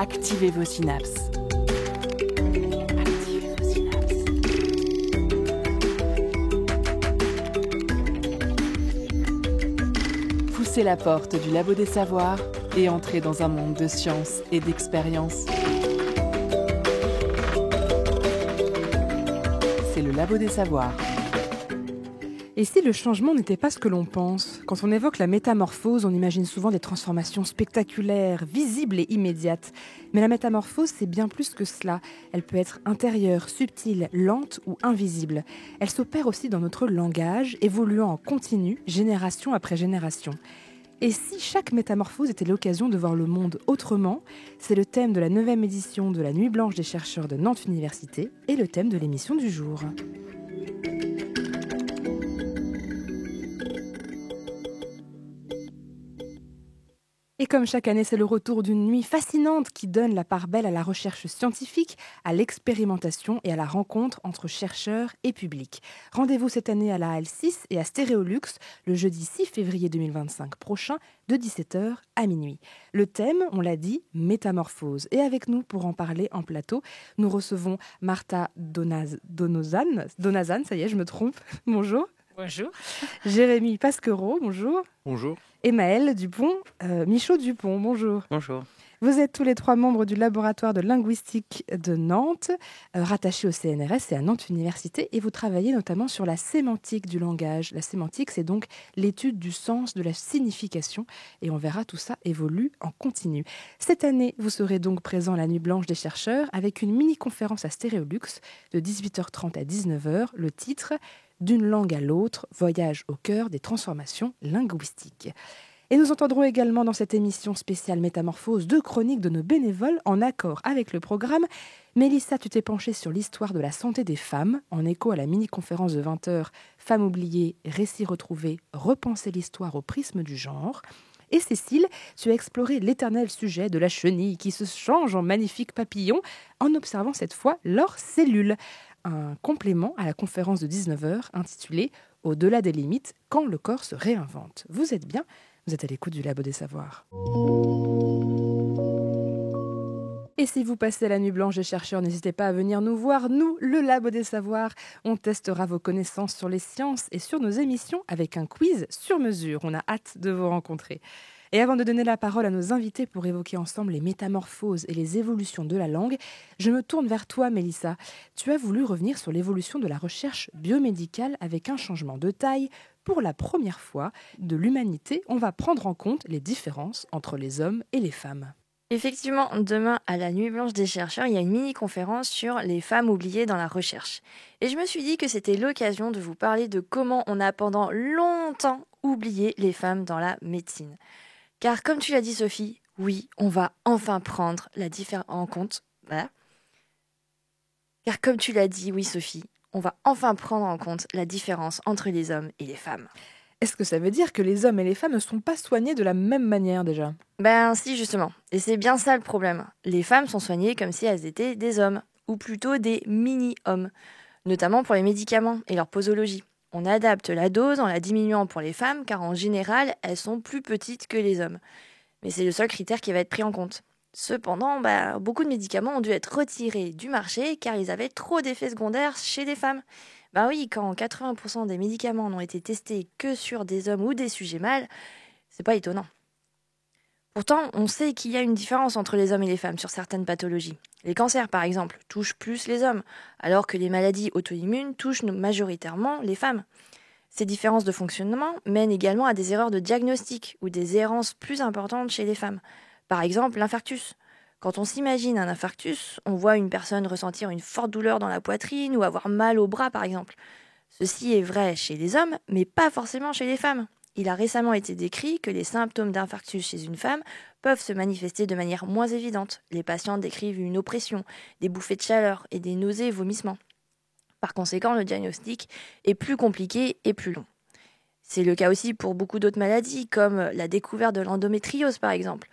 Activez vos synapses. Activez vos synapses. Poussez la porte du Labo des Savoirs et entrez dans un monde de science et d'expérience. C'est le Labo des Savoirs. Et si le changement n'était pas ce que l'on pense ? Quand on évoque la métamorphose, on imagine souvent des transformations spectaculaires, visibles et immédiates. Mais la métamorphose, c'est bien plus que cela. Elle peut être intérieure, subtile, lente ou invisible. Elle s'opère aussi dans notre langage, évoluant en continu, génération après génération. Et si chaque métamorphose était l'occasion de voir le monde autrement ? C'est le thème de la 9e édition de la Nuit blanche des chercheurs de Nantes Université et le thème de l'émission du jour. Et comme chaque année, c'est le retour d'une nuit fascinante qui donne la part belle à la recherche scientifique, à l'expérimentation et à la rencontre entre chercheurs et public. Rendez-vous cette année à la Halle 6 et à Stéréolux le jeudi 6 février 2025 prochain de 17h à minuit. Le thème, on l'a dit, métamorphose. Et avec nous pour en parler en plateau, nous recevons Martha Donazan, ça y est, je me trompe, bonjour. Bonjour. Jérémy Pasquereau, bonjour. Bonjour. Et Maëlle Michaud-Dupont, bonjour. Bonjour. Vous êtes tous les trois membres du laboratoire de linguistique de Nantes, rattaché au CNRS et à Nantes Université, et vous travaillez notamment sur la sémantique du langage. La sémantique, c'est donc l'étude du sens, de la signification, et on verra tout ça évolue en continu. Cette année, vous serez donc présent à la Nuit blanche des chercheurs avec une mini-conférence à Stéréolux de 18h30 à 19h, le titre « D'une langue à l'autre, voyage au cœur des transformations linguistiques ». Et nous entendrons également dans cette émission spéciale Métamorphose 2 chroniques de nos bénévoles en accord avec le programme. Mélissa, tu t'es penchée sur l'histoire de la santé des femmes, en écho à la mini-conférence de 20h « Femmes oubliées, récits retrouvés, repenser l'histoire au prisme du genre ». Et Cécile, tu as exploré l'éternel sujet de la chenille qui se change en magnifique papillon en observant cette fois leurs cellules. Un complément à la conférence de 19h intitulée « Au-delà des limites, quand le corps se réinvente ». Vous êtes bien ? Vous êtes à l'écoute du Labo des Savoirs. Et si vous passez la Nuit blanche des chercheurs, n'hésitez pas à venir nous voir. Nous, le Labo des Savoirs, on testera vos connaissances sur les sciences et sur nos émissions avec un quiz sur mesure. On a hâte de vous rencontrer. Et avant de donner la parole à nos invités pour évoquer ensemble les métamorphoses et les évolutions de la langue, je me tourne vers toi, Mélissa. Tu as voulu revenir sur l'évolution de la recherche biomédicale avec un changement de taille. Pour la première fois de l'humanité, on va prendre en compte les différences entre les hommes et les femmes. Effectivement, demain à la Nuit blanche des chercheurs, il y a une mini-conférence sur les femmes oubliées dans la recherche. Et je me suis dit que c'était l'occasion de vous parler de comment on a pendant longtemps oublié les femmes dans la médecine. Car comme tu l'as dit Sophie, oui, on va enfin prendre la différence en compte. Voilà. Car comme tu l'as dit, oui Sophie, on va enfin prendre en compte la différence entre les hommes et les femmes. Est-ce que ça veut dire que les hommes et les femmes ne sont pas soignés de la même manière déjà ? Ben si, justement. Et c'est bien ça le problème. Les femmes sont soignées comme si elles étaient des hommes, ou plutôt des mini-hommes, notamment pour les médicaments et leur posologie. On adapte la dose en la diminuant pour les femmes, car en général, elles sont plus petites que les hommes. Mais c'est le seul critère qui va être pris en compte. Cependant, beaucoup de médicaments ont dû être retirés du marché car ils avaient trop d'effets secondaires chez les femmes. Ben oui, quand 80% des médicaments n'ont été testés que sur des hommes ou des sujets mâles, c'est pas étonnant. Pourtant, on sait qu'il y a une différence entre les hommes et les femmes sur certaines pathologies. Les cancers, par exemple, touchent plus les hommes, alors que les maladies auto-immunes touchent majoritairement les femmes. Ces différences de fonctionnement mènent également à des erreurs de diagnostic ou des errances plus importantes chez les femmes. Par exemple, l'infarctus. Quand on s'imagine un infarctus, on voit une personne ressentir une forte douleur dans la poitrine ou avoir mal au bras, par exemple. Ceci est vrai chez les hommes, mais pas forcément chez les femmes. Il a récemment été décrit que les symptômes d'infarctus chez une femme peuvent se manifester de manière moins évidente. Les patientes décrivent une oppression, des bouffées de chaleur et des nausées et vomissements. Par conséquent, le diagnostic est plus compliqué et plus long. C'est le cas aussi pour beaucoup d'autres maladies, comme la découverte de l'endométriose par exemple.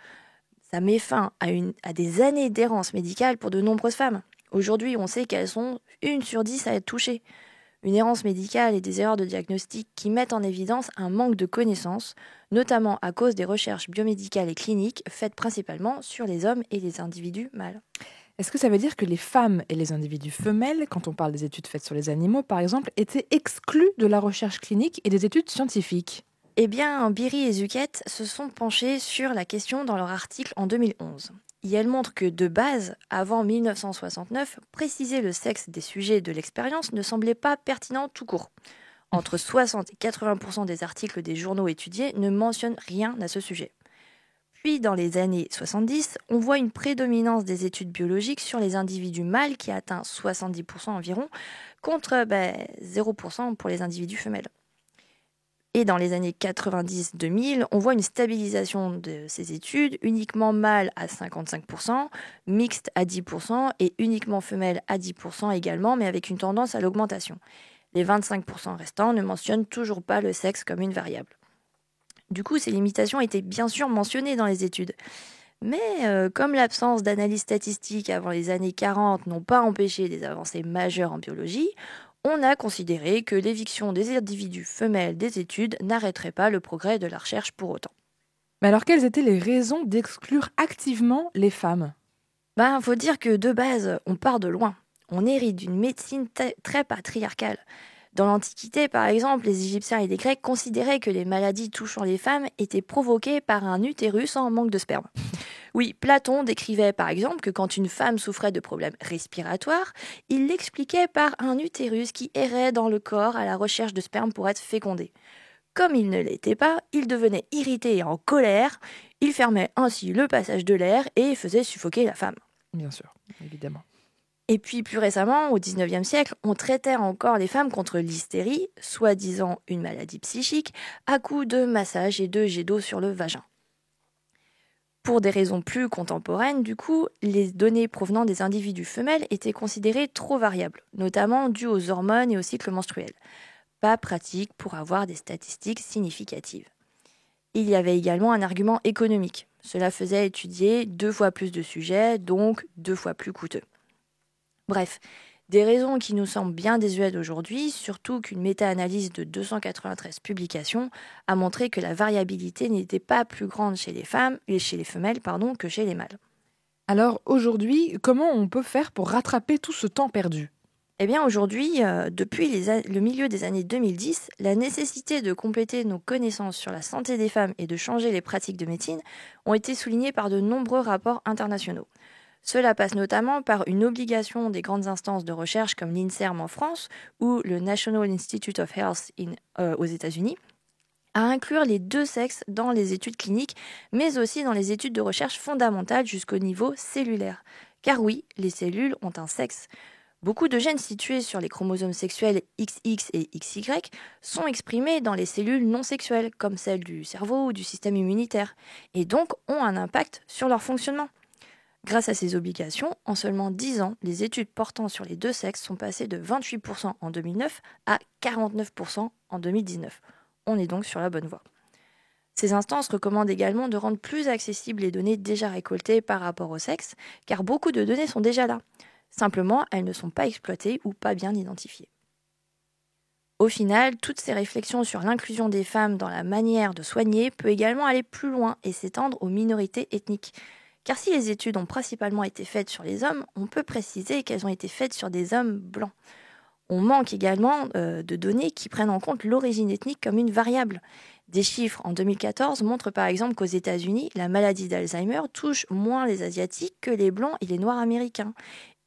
Ça met fin à des années d'errance médicale pour de nombreuses femmes. Aujourd'hui, on sait qu'elles sont 1 sur 10 à être touchées. Une errance médicale et des erreurs de diagnostic qui mettent en évidence un manque de connaissances, notamment à cause des recherches biomédicales et cliniques faites principalement sur les hommes et les individus mâles. Est-ce que ça veut dire que les femmes et les individus femelles, quand on parle des études faites sur les animaux par exemple, étaient exclus de la recherche clinique et des études scientifiques ? Eh bien, Beery et Zuckett se sont penchés sur la question dans leur article en 2011. Et elles montrent que, de base, avant 1969, préciser le sexe des sujets de l'expérience ne semblait pas pertinent tout court. Entre 60 et 80% des articles des journaux étudiés ne mentionnent rien à ce sujet. Puis, dans les années 70, on voit une prédominance des études biologiques sur les individus mâles qui atteint 70% environ, contre 0% pour les individus femelles. Et dans les années 90-2000, on voit une stabilisation de ces études, uniquement mâles à 55%, mixtes à 10% et uniquement femelles à 10% également, mais avec une tendance à l'augmentation. Les 25% restants ne mentionnent toujours pas le sexe comme une variable. Du coup, ces limitations étaient bien sûr mentionnées dans les études. Mais comme l'absence d'analyse statistique avant les années 40 n'ont pas empêché des avancées majeures en biologie, on a considéré que l'éviction des individus femelles des études n'arrêterait pas le progrès de la recherche pour autant. Mais alors, quelles étaient les raisons d'exclure activement les femmes ? Faut dire que de base, on part de loin. On hérite d'une médecine très patriarcale. Dans l'Antiquité, par exemple, les Égyptiens et les Grecs considéraient que les maladies touchant les femmes étaient provoquées par un utérus en manque de sperme. Oui, Platon décrivait par exemple que quand une femme souffrait de problèmes respiratoires, il l'expliquait par un utérus qui errait dans le corps à la recherche de sperme pour être fécondé. Comme il ne l'était pas, il devenait irrité et en colère, il fermait ainsi le passage de l'air et faisait suffoquer la femme. Bien sûr, évidemment. Et puis plus récemment, au XIXe siècle, on traitait encore les femmes contre l'hystérie, soi-disant une maladie psychique, à coups de massage et de jets d'eau sur le vagin. Pour des raisons plus contemporaines, du coup, les données provenant des individus femelles étaient considérées trop variables, notamment dues aux hormones et au cycle menstruel. Pas pratique pour avoir des statistiques significatives. Il y avait également un argument économique. Cela faisait étudier 2 fois plus de sujets, donc 2 fois plus coûteux. Bref, des raisons qui nous semblent bien désuètes aujourd'hui, surtout qu'une méta-analyse de 293 publications a montré que la variabilité n'était pas plus grande chez les femmes et chez les femelles que chez les mâles. Alors aujourd'hui, comment on peut faire pour rattraper tout ce temps perdu ? Eh bien aujourd'hui, depuis le milieu des années 2010, la nécessité de compléter nos connaissances sur la santé des femmes et de changer les pratiques de médecine ont été soulignées par de nombreux rapports internationaux. Cela passe notamment par une obligation des grandes instances de recherche comme l'INSERM en France ou le National Institute of Health aux États-Unis à inclure les 2 sexes dans les études cliniques, mais aussi dans les études de recherche fondamentales jusqu'au niveau cellulaire. Car oui, les cellules ont un sexe. Beaucoup de gènes situés sur les chromosomes sexuels XX et XY sont exprimés dans les cellules non sexuelles, comme celles du cerveau ou du système immunitaire, et donc ont un impact sur leur fonctionnement. Grâce à ces obligations, en seulement 10 ans, les études portant sur les 2 sexes sont passées de 28% en 2009 à 49% en 2019. On est donc sur la bonne voie. Ces instances recommandent également de rendre plus accessibles les données déjà récoltées par rapport au sexe, car beaucoup de données sont déjà là. Simplement, elles ne sont pas exploitées ou pas bien identifiées. Au final, toutes ces réflexions sur l'inclusion des femmes dans la manière de soigner peut également aller plus loin et s'étendre aux minorités ethniques. Car si les études ont principalement été faites sur les hommes, on peut préciser qu'elles ont été faites sur des hommes blancs. On manque également de données qui prennent en compte l'origine ethnique comme une variable. Des chiffres en 2014 montrent par exemple qu'aux États-Unis, la maladie d'Alzheimer touche moins les Asiatiques que les Blancs et les Noirs américains,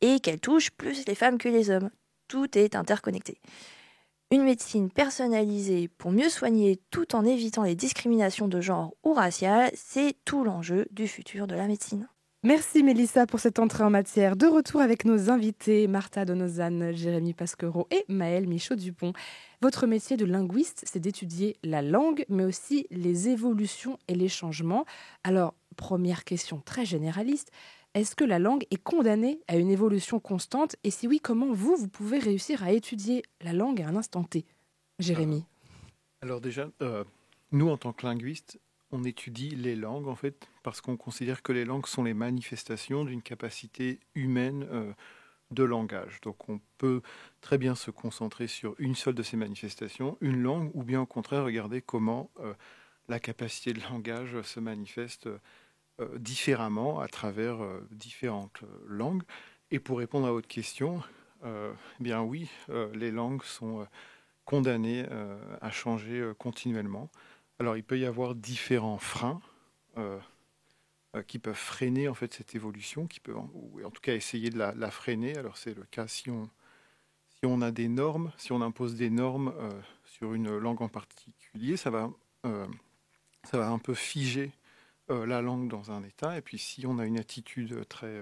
et qu'elle touche plus les femmes que les hommes. Tout est interconnecté. Une médecine personnalisée pour mieux soigner tout en évitant les discriminations de genre ou raciales, c'est tout l'enjeu du futur de la médecine. Merci Mélissa pour cette entrée en matière. De retour avec nos invités, Martha Donozan, Jérémy Pasquereau et Maëlle Michaud-Dupont. Votre métier de linguiste, c'est d'étudier la langue, mais aussi les évolutions et les changements. Alors, première question très généraliste, est-ce que la langue est condamnée à une évolution constante ? Et si oui, comment vous pouvez réussir à étudier la langue à un instant T ? Jérémy. Alors déjà, nous en tant que linguistes, on étudie les langues en fait parce qu'on considère que les langues sont les manifestations d'une capacité humaine de langage. Donc on peut très bien se concentrer sur une seule de ces manifestations, une langue, ou bien au contraire regarder comment la capacité de langage se manifeste différemment à travers différentes langues. Et pour répondre à votre question, bien oui, les langues sont condamnées à changer continuellement. Alors il peut y avoir différents freins qui peuvent freiner en fait cette évolution, qui peuvent ou en tout cas essayer de la freiner. Alors c'est le cas si on a des normes, si on impose des normes sur une langue en particulier, ça va un peu figer la langue dans un état. Et puis si on a une attitude très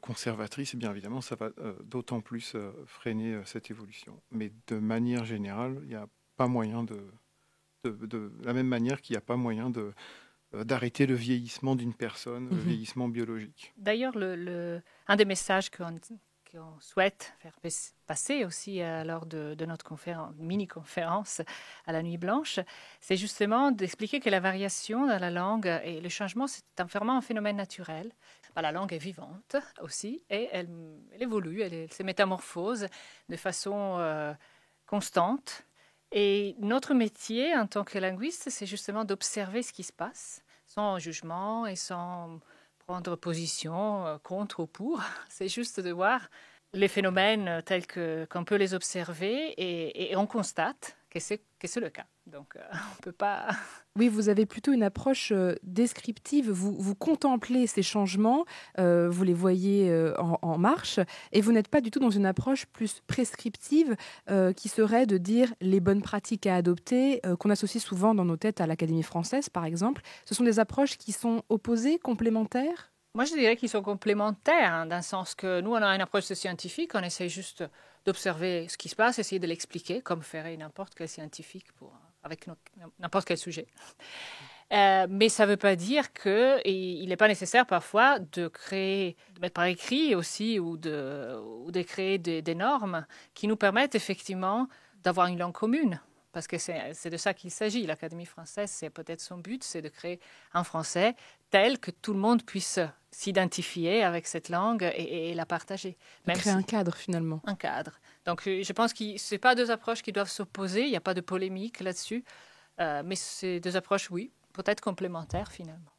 conservatrice, bien évidemment, ça va d'autant plus freiner cette évolution. Mais de manière générale, il n'y a pas moyen de la même manière qu'il n'y a pas moyen d'arrêter le vieillissement d'une personne, le vieillissement biologique. D'ailleurs, un des messages qu'on souhaite faire passer aussi lors de notre mini-conférence à la Nuit Blanche, c'est justement d'expliquer que la variation dans la langue et le changement, c'est vraiment un phénomène naturel. La langue est vivante aussi et elle évolue, elle se métamorphose de façon constante. Et notre métier en tant que linguiste, c'est justement d'observer ce qui se passe, sans jugement et sans prendre position contre ou pour. C'est juste de voir les phénomènes tels qu'on peut les observer et on constate que c'est le cas. Donc, on ne peut pas... Oui, vous avez plutôt une approche descriptive. Vous contemplez ces changements, vous les voyez en marche, et vous n'êtes pas du tout dans une approche plus prescriptive qui serait de dire les bonnes pratiques à adopter, qu'on associe souvent dans nos têtes à l'Académie française, par exemple. Ce sont des approches qui sont opposées, complémentaires ? Moi, je dirais qu'ils sont complémentaires, dans le sens que nous, on a une approche scientifique, on essaie juste d'observer ce qui se passe, essayer de l'expliquer, comme ferait n'importe quel scientifique avec n'importe quel sujet. Mais ça ne veut pas dire qu'il n'est pas nécessaire parfois de mettre par écrit aussi ou de créer des normes qui nous permettent effectivement d'avoir une langue commune. Parce que c'est de ça qu'il s'agit. L'Académie française, c'est peut-être son but, c'est de créer un français tel que tout le monde puisse s'identifier avec cette langue et la partager. Créer un cadre, finalement. Un cadre. Donc, je pense que ce n'est pas deux approches qui doivent s'opposer, il n'y a pas de polémique là-dessus, mais c'est deux approches, oui, peut-être complémentaires, finalement.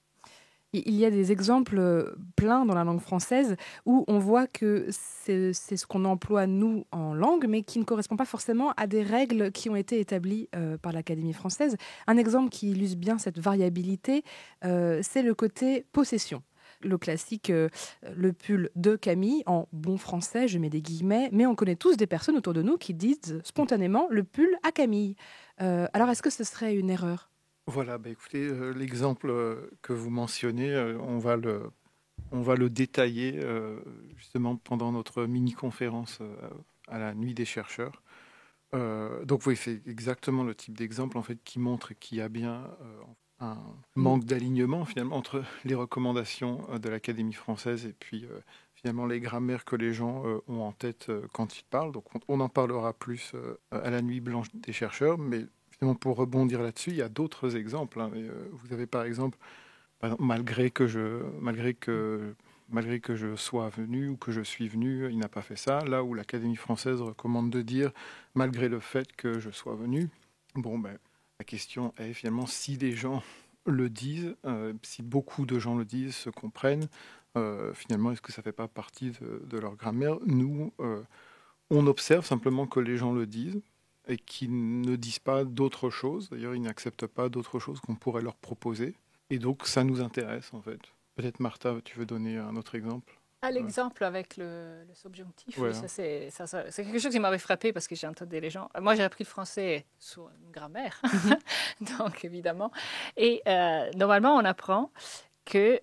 Il y a des exemples pleins dans la langue française où on voit que c'est ce qu'on emploie, nous, en langue, mais qui ne correspond pas forcément à des règles qui ont été établies par l'Académie française. Un exemple qui illustre bien cette variabilité, c'est le côté possession. Le classique, le pull de Camille, en bon français, je mets des guillemets, mais on connaît tous des personnes autour de nous qui disent spontanément le pull à Camille. Alors, est-ce que ce serait une erreur ? Voilà, écoutez, l'exemple que vous mentionnez, on va le détailler justement pendant notre mini-conférence à la Nuit des chercheurs. Donc oui, c'est exactement le type d'exemple en fait qui montre qu'il y a bien un manque d'alignement finalement entre les recommandations de l'Académie française et puis finalement les grammaires que les gens ont en tête quand ils parlent. Donc on en parlera plus à la Nuit blanche des chercheurs, mais pour rebondir là-dessus, il y a d'autres exemples. Vous avez par exemple, malgré que je sois venu ou que je suis venu, il n'a pas fait ça. Là où l'Académie française recommande de dire malgré le fait que je sois venu. La question est finalement si les gens le disent, si beaucoup de gens le disent, se comprennent, finalement, est-ce que ça ne fait pas partie de leur grammaire ? Nous, on observe simplement que les gens le disent et qu'ils ne disent pas d'autre chose. D'ailleurs, ils n'acceptent pas d'autre chose qu'on pourrait leur proposer. Et donc, ça nous intéresse, en fait. Peut-être, Martha, tu veux donner un autre exemple ? L'exemple avec le subjonctif, ouais. Ça, c'est quelque chose qui m'avait frappé parce que j'ai entendu les gens... Moi, j'ai appris le français sur une grammaire, donc évidemment. Et normalement, on apprend que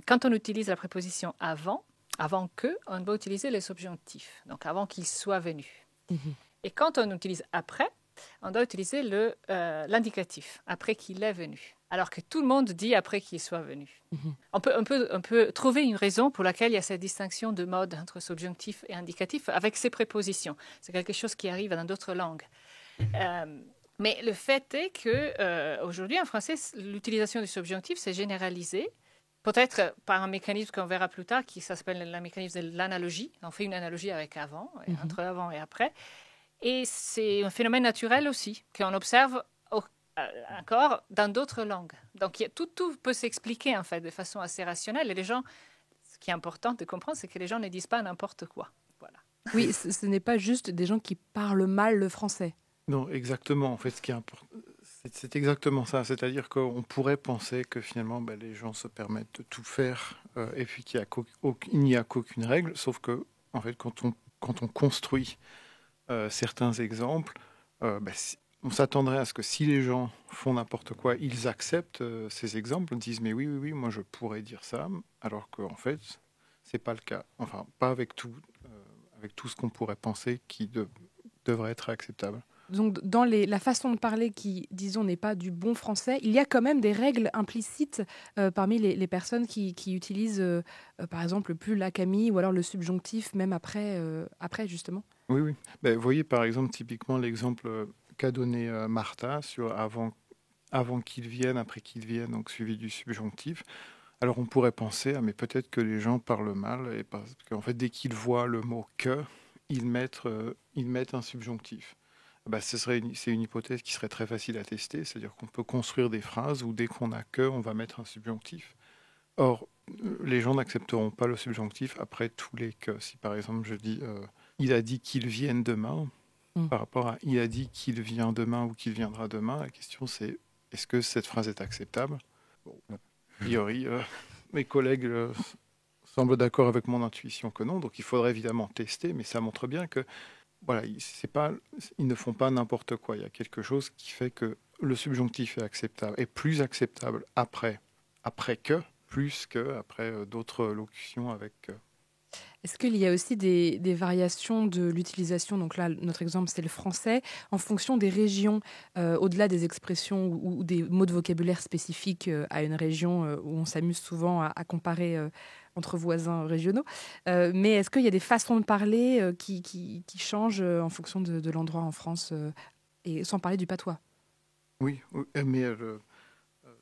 quand on utilise la préposition avant que, on doit utiliser le subjonctif, donc avant qu'il soit venu. Et quand on utilise après, on doit utiliser l'indicatif, après qu'il est venu. Alors que tout le monde dit après qu'il soit venu. On peut trouver une raison pour laquelle il y a cette distinction de mode entre subjonctif et indicatif avec ces prépositions. C'est quelque chose qui arrive dans d'autres langues. Mais le fait est qu'aujourd'hui, en français, l'utilisation du subjonctif s'est généralisée peut-être par un mécanisme qu'on verra plus tard, qui s'appelle le mécanisme de l'analogie. On fait une analogie avec avant, entre avant et après. Et c'est un phénomène naturel aussi, qu'on observe encore dans d'autres langues. Donc tout peut s'expliquer en fait de façon assez rationnelle. Et les gens, ce qui est important de comprendre, c'est que les gens ne disent pas n'importe quoi. Voilà. Oui, ce n'est pas juste des gens qui parlent mal le français. Non, exactement. En fait, ce qui est important, c'est exactement ça. C'est-à-dire qu'on pourrait penser que finalement, les gens se permettent de tout faire et puis qu'il n'y a qu'aucune règle. Sauf que, en fait, quand on construit certains exemples, on s'attendrait à ce que si les gens font n'importe quoi, ils acceptent ces exemples, disent mais oui, moi je pourrais dire ça, alors qu'en fait, c'est pas le cas. Enfin, pas avec tout ce qu'on pourrait penser qui devrait être acceptable. Donc, dans la façon de parler qui, disons, n'est pas du bon français, il y a quand même des règles implicites parmi les personnes qui utilisent, par exemple, plus la Camille ou alors le subjonctif, même après justement. Oui. Vous voyez, par exemple, typiquement l'exemple qu'a donné Martha sur avant qu'il vienne, après qu'il vienne, donc suivi du subjonctif. Alors, on pourrait penser, mais peut-être que les gens parlent mal, et parce qu'en fait, dès qu'ils voient le mot « que », ils mettent un subjonctif. C'est une hypothèse qui serait très facile à tester, c'est-à-dire qu'on peut construire des phrases où dès qu'on a que, on va mettre un subjonctif. Or, les gens n'accepteront pas le subjonctif après tous les que. Si par exemple je dis il a dit qu'il vienne demain, par rapport à il a dit qu'il vient demain ou qu'il viendra demain, la question c'est est-ce que cette phrase est acceptable? Bon, a priori, mes collègues semblent d'accord avec mon intuition que non, donc il faudrait évidemment tester, mais ça montre bien que voilà, ils ne font pas n'importe quoi. Il y a quelque chose qui fait que le subjonctif est plus acceptable après que, plus que après d'autres locutions avec que. Est-ce qu'il y a aussi des variations de l'utilisation, donc là, notre exemple, c'est le français, en fonction des régions, au-delà des expressions ou des mots de vocabulaire spécifiques à une région où on s'amuse souvent à comparer entre voisins régionaux. Mais est-ce qu'il y a des façons de parler qui changent en fonction de l'endroit en France, et sans parler du patois? Oui, mais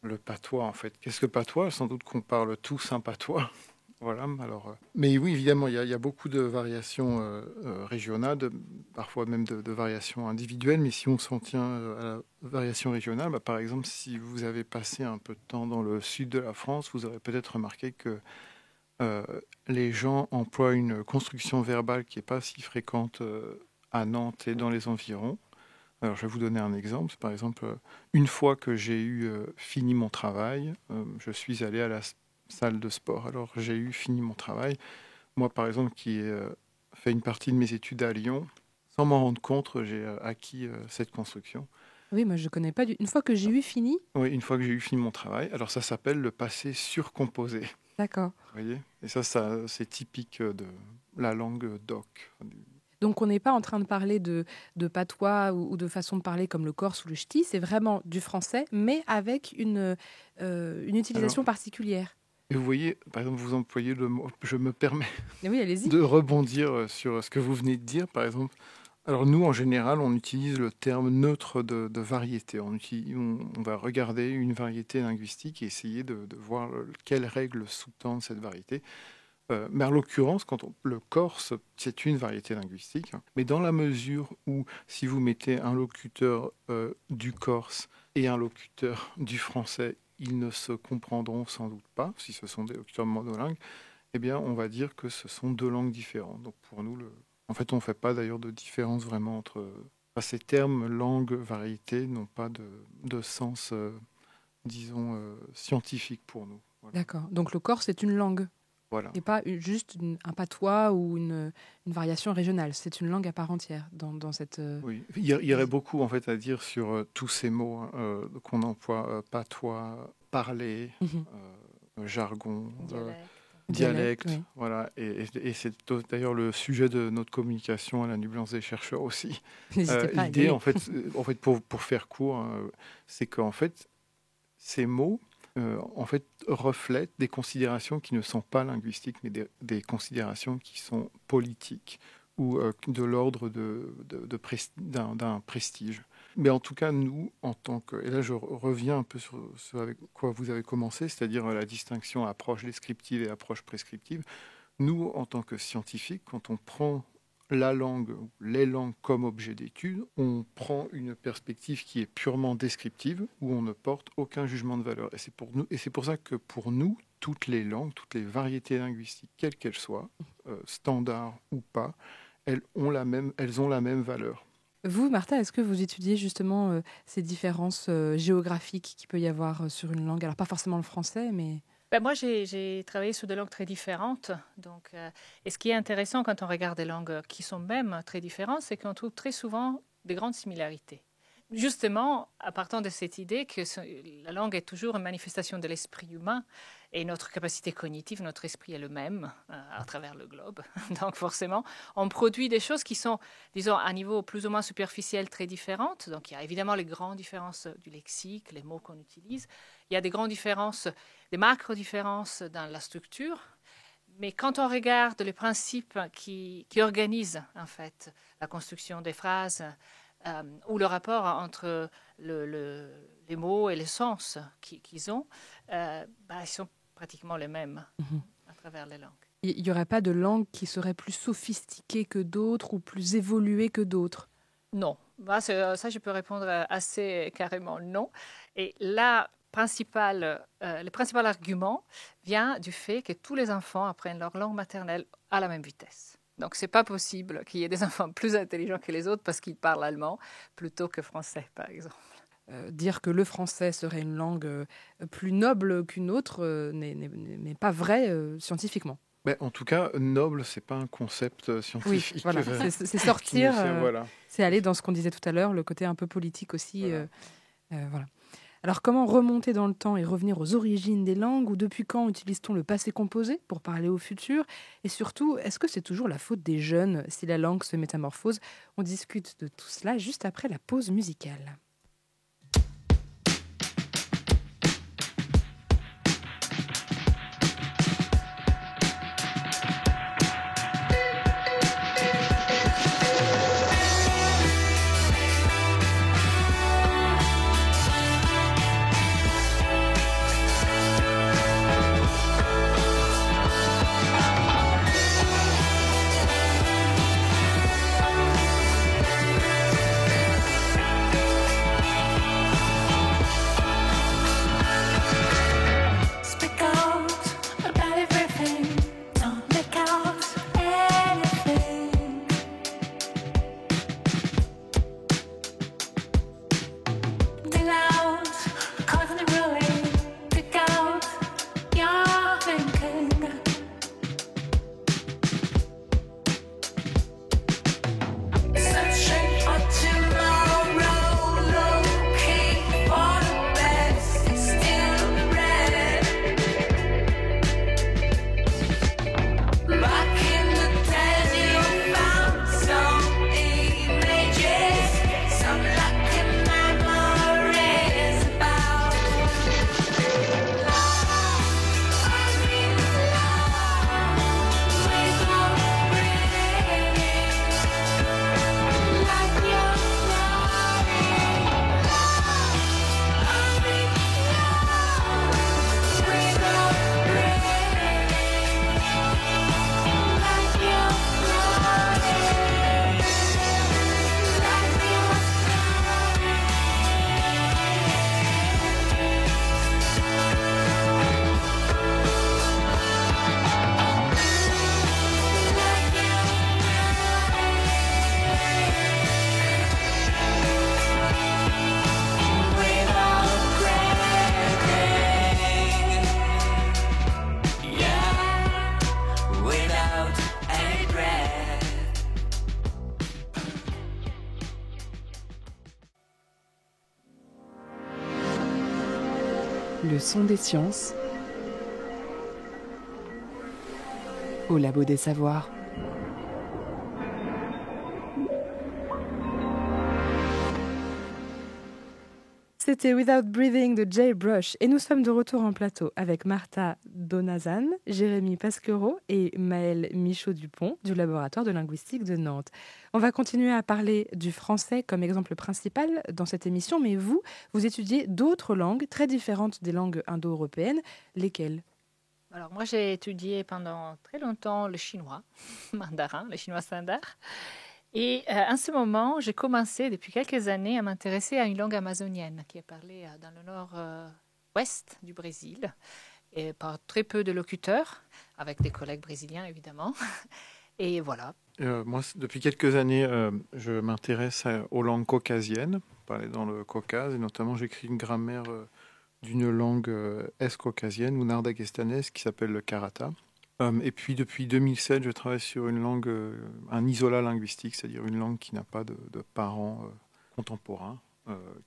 le patois, en fait. Qu'est-ce que patois? Sans doute qu'on parle tous un patois. Voilà, alors, mais oui, évidemment, il y a beaucoup de variations régionales, parfois même de variations individuelles, mais si on s'en tient à la variation régionale, par exemple, si vous avez passé un peu de temps dans le sud de la France, vous aurez peut-être remarqué que les gens emploient une construction verbale qui n'est pas si fréquente à Nantes et dans les environs. Alors, je vais vous donner un exemple. Par exemple, une fois que j'ai eu fini mon travail, je suis allé à la salle de sport. Alors, j'ai eu fini mon travail. Moi, par exemple, qui ai fait une partie de mes études à Lyon, sans m'en rendre compte, j'ai acquis cette construction. Oui, moi, je ne connais pas. Une fois que j'ai eu fini? Oui, une fois que j'ai eu fini mon travail. Alors, ça s'appelle le passé surcomposé. D'accord. Vous voyez? Et ça, c'est typique de la langue doc. Donc, on n'est pas en train de parler de patois ou de façon de parler comme le corse ou le ch'ti. C'est vraiment du français, mais avec une utilisation particulière. Et vous voyez, par exemple, vous employez le mot, je me permets Oui, allez-y. de rebondir sur ce que vous venez de dire, par exemple. Alors nous, en général, on utilise le terme neutre de variété. On va regarder une variété linguistique et essayer de voir quelles règles sous-tendent cette variété. Mais en l'occurrence, le corse, c'est une variété linguistique. Mais dans la mesure où, si vous mettez un locuteur du corse et un locuteur du français, ils ne se comprendront sans doute pas, si ce sont des locuteurs monolingues, eh bien, on va dire que ce sont deux langues différentes. Donc, pour nous, en fait, on ne fait pas d'ailleurs de différence vraiment entre... ces termes, langue, variété, n'ont pas de sens, disons, scientifique pour nous. Voilà. D'accord. Donc, le corse est une langue. Voilà. Et pas juste un patois ou une variation régionale. C'est une langue à part entière dans cette... Oui, il y aurait beaucoup en fait à dire sur tous ces mots qu'on emploie, patois, parler, jargon, dialecte. Oui. Voilà. Et c'est d'ailleurs le sujet de notre communication à la Nuit Blanche des chercheurs aussi. L'idée, en fait, pour faire court, c'est qu'en fait, ces mots en fait, reflètent des considérations qui ne sont pas linguistiques, mais des considérations qui sont politiques ou de l'ordre d'un prestige. Mais en tout cas, nous, en tant que... Et là, je reviens un peu sur ce avec quoi vous avez commencé, c'est-à-dire la distinction approche descriptive et approche prescriptive. Nous, en tant que scientifiques, quand on prend la langue, les langues comme objet d'étude, on prend une perspective qui est purement descriptive, où on ne porte aucun jugement de valeur. Et c'est pour ça que pour nous, toutes les langues, toutes les variétés linguistiques, quelles qu'elles soient, standards ou pas, elles ont la même valeur. Vous, Martha, est-ce que vous étudiez justement ces différences géographiques qu'il peut y avoir sur une langue? Alors pas forcément le français, mais... Moi, j'ai travaillé sur des langues très différentes. Donc, et ce qui est intéressant quand on regarde des langues qui sont même très différentes, c'est qu'on trouve très souvent des grandes similarités. Justement, à partir de cette idée que la langue est toujours une manifestation de l'esprit humain et notre capacité cognitive, notre esprit est le même à travers le globe. Donc forcément, on produit des choses qui sont, disons, à un niveau plus ou moins superficiel très différentes. Donc il y a évidemment les grandes différences du lexique, les mots qu'on utilise. Il y a des grandes différences, des macro-différences dans la structure. Mais quand on regarde les principes qui organisent en fait la construction des phrases, ou le rapport entre les mots et les sens qu'ils ont, ils sont pratiquement les mêmes à travers les langues. Il n'y aurait pas de langue qui serait plus sophistiquée que d'autres ou plus évoluée que d'autres? Non. Ça, je peux répondre assez carrément non. Et le principal argument vient du fait que tous les enfants apprennent leur langue maternelle à la même vitesse. Donc, ce n'est pas possible qu'il y ait des enfants plus intelligents que les autres parce qu'ils parlent allemand plutôt que français, par exemple. Dire que le français serait une langue plus noble qu'une autre n'est pas vrai scientifiquement. En tout cas, noble, ce n'est pas un concept scientifique. Oui, voilà. C'est sortir, voilà. C'est aller dans ce qu'on disait tout à l'heure, le côté un peu politique aussi. Voilà. Alors, comment remonter dans le temps et revenir aux origines des langues, ou depuis quand utilise-t-on le passé composé pour parler au futur? Et surtout, est-ce que c'est toujours la faute des jeunes si la langue se métamorphose? On discute de tout cela juste après la pause musicale. Le son des sciences au Labo des Savoirs. C'était Without Breathing de Jay Brush et nous sommes de retour en plateau avec Martha Donazan, Jérémy Pasquereau et Maëlle Michaud-Dupont du laboratoire de linguistique de Nantes. On va continuer à parler du français comme exemple principal dans cette émission, mais vous étudiez d'autres langues très différentes des langues indo-européennes. Lesquelles ? Alors moi, j'ai étudié pendant très longtemps le chinois, mandarin, le chinois standard. Et en ce moment, j'ai commencé depuis quelques années à m'intéresser à une langue amazonienne qui est parlée dans le nord-ouest du Brésil et par très peu de locuteurs, avec des collègues brésiliens évidemment. Et voilà. Moi, depuis quelques années, je m'intéresse aux langues caucasiennes, parlées dans le Caucase, et notamment j'écris une grammaire d'une langue est-caucasienne ou nord-dagestanaise qui s'appelle le Karata. Et puis depuis 2007, je travaille sur une langue, un isolat linguistique, c'est-à-dire une langue qui n'a pas de parents contemporains,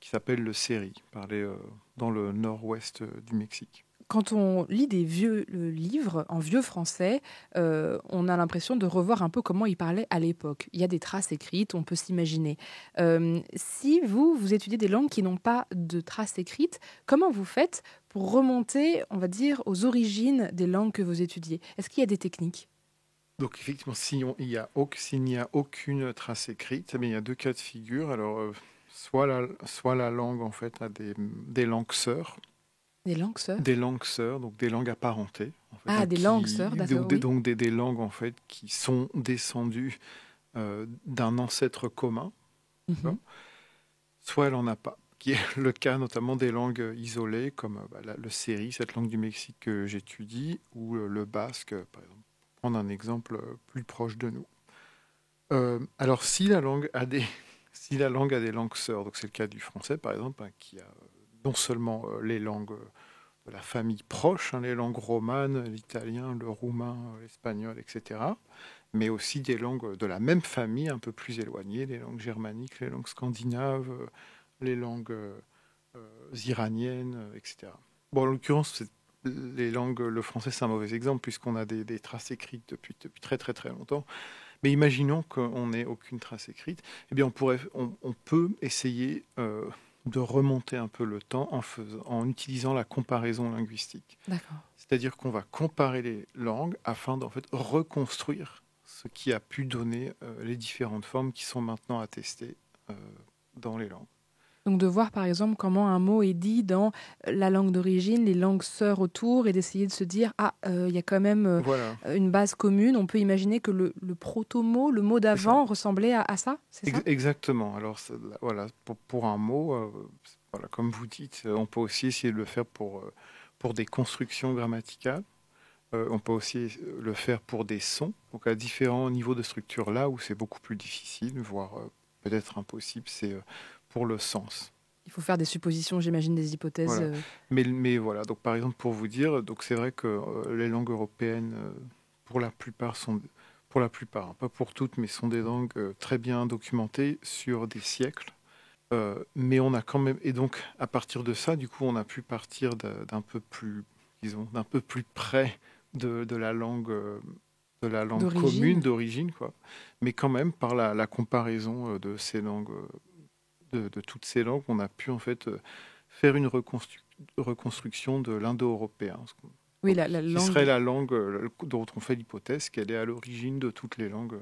qui s'appelle le seri, parlé dans le nord-ouest du Mexique. Quand on lit des vieux livres en vieux français, on a l'impression de revoir un peu comment ils parlaient à l'époque. Il y a des traces écrites, on peut s'imaginer. Si vous étudiez des langues qui n'ont pas de traces écrites, comment vous faites pour remonter, on va dire, aux origines des langues que vous étudiez ? Est-ce qu'il y a des techniques ? Donc effectivement, s'il n'y a aucune trace écrite, il y a deux cas de figure. Alors, soit la langue en fait a des langues sœurs. Des langues sœurs ? Des langues sœurs, donc des langues apparentées. En fait, donc des langues sœurs, d'accord. Donc des langues en fait qui sont descendues d'un ancêtre commun. Mm-hmm. Soit elle n'en a pas, qui est le cas notamment des langues isolées comme le seri, cette langue du Mexique que j'étudie, ou le basque, par exemple. Prendre un exemple plus proche de nous. Alors si la langue a des langues sœurs, donc c'est le cas du français par exemple, qui a non seulement les langues de la famille proche, les langues romanes, l'italien, le roumain, l'espagnol, etc., mais aussi des langues de la même famille un peu plus éloignées, les langues germaniques, les langues scandinaves, les langues iraniennes, etc. Bon, en l'occurrence, les langues, le français, c'est un mauvais exemple puisqu'on a des traces écrites depuis très très très longtemps. Mais imaginons qu'on n'ait aucune trace écrite. Eh bien, on peut essayer de remonter un peu le temps en utilisant la comparaison linguistique. D'accord. C'est-à-dire qu'on va comparer les langues afin d'en fait reconstruire ce qui a pu donner les différentes formes qui sont maintenant attestées dans les langues. Donc de voir par exemple comment un mot est dit dans la langue d'origine, les langues sœurs autour, et d'essayer de se dire il y a quand même une base commune. On peut imaginer que le proto-mot, le mot d'avant, ressemblait à ça, c'est ça ? Exactement. Alors voilà, pour un mot, comme vous dites, on peut aussi essayer de le faire pour des constructions grammaticales. On peut aussi le faire pour des sons, donc à différents niveaux de structure. Là où c'est beaucoup plus difficile, voire peut-être impossible, c'est pour le sens. Il faut faire des suppositions, j'imagine, des hypothèses. Voilà. Mais voilà, donc par exemple pour vous dire, donc c'est vrai que les langues européennes, pour la plupart, pas pour toutes, mais sont des langues très bien documentées sur des siècles. Mais on a quand même, et donc à partir de ça, du coup, on a pu partir d'un peu plus près de la langue commune d'origine, quoi. Mais quand même par la comparaison de ces langues. De toutes ces langues, on a pu en fait faire une reconstruction de l'indo-européen. Oui, la langue... Qui serait la langue dont on fait l'hypothèse qu'elle est à l'origine de toutes les langues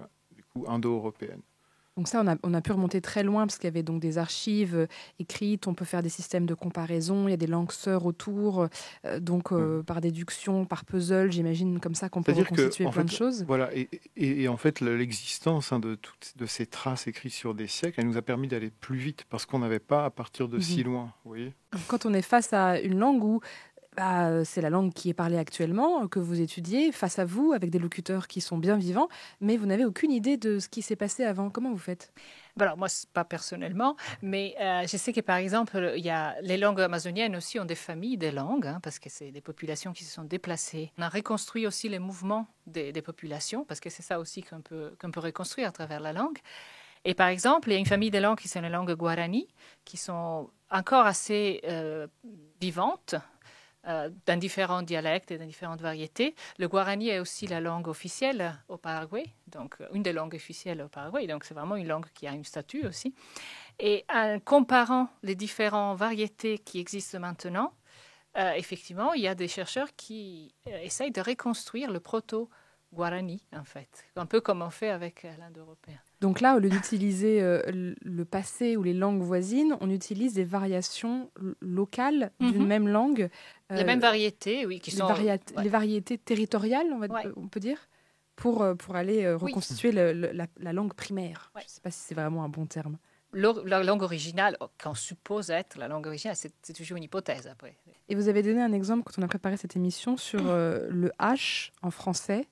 indo-européennes. Donc ça, on a pu remonter très loin parce qu'il y avait donc des archives écrites, on peut faire des systèmes de comparaison, il y a des langues sœurs autour, par déduction, par puzzle, j'imagine comme ça qu'on peut reconstituer plein de choses. Voilà, et en fait, l'existence de ces traces écrites sur des siècles, elle nous a permis d'aller plus vite parce qu'on n'avait pas à partir de si loin, vous voyez. Quand on est face à une langue où c'est la langue qui est parlée actuellement, que vous étudiez, face à vous, avec des locuteurs qui sont bien vivants, mais vous n'avez aucune idée de ce qui s'est passé avant. Comment vous faites ? Alors, moi, pas personnellement, mais je sais que, par exemple, les langues amazoniennes aussi ont des familles de langues, parce que c'est des populations qui se sont déplacées. On a reconstruit aussi les mouvements des populations, parce que c'est ça aussi qu'on peut reconstruire à travers la langue. Et par exemple, il y a une famille de langues qui sont les langues guarani, qui sont encore assez vivantes, dans différents dialectes et dans différentes variétés. Le guarani est aussi la langue officielle au Paraguay, donc une des langues officielles au Paraguay, donc c'est vraiment une langue qui a un statut aussi. Et en comparant les différentes variétés qui existent maintenant, effectivement, il y a des chercheurs qui essayent de reconstruire le proto-guarani, en fait, un peu comme on fait avec l'Indo-européen. Donc là, au lieu d'utiliser le passé ou les langues voisines, on utilise des variations locales d'une même langue. Les mêmes variétés, oui, qui sont... Les variétés territoriales, on peut dire, pour aller reconstituer la langue primaire. Je ne sais pas si c'est vraiment un bon terme. La langue originale, qu'on suppose être la langue originale, c'est toujours une hypothèse après. Et vous avez donné un exemple quand on a préparé cette émission sur le H en français.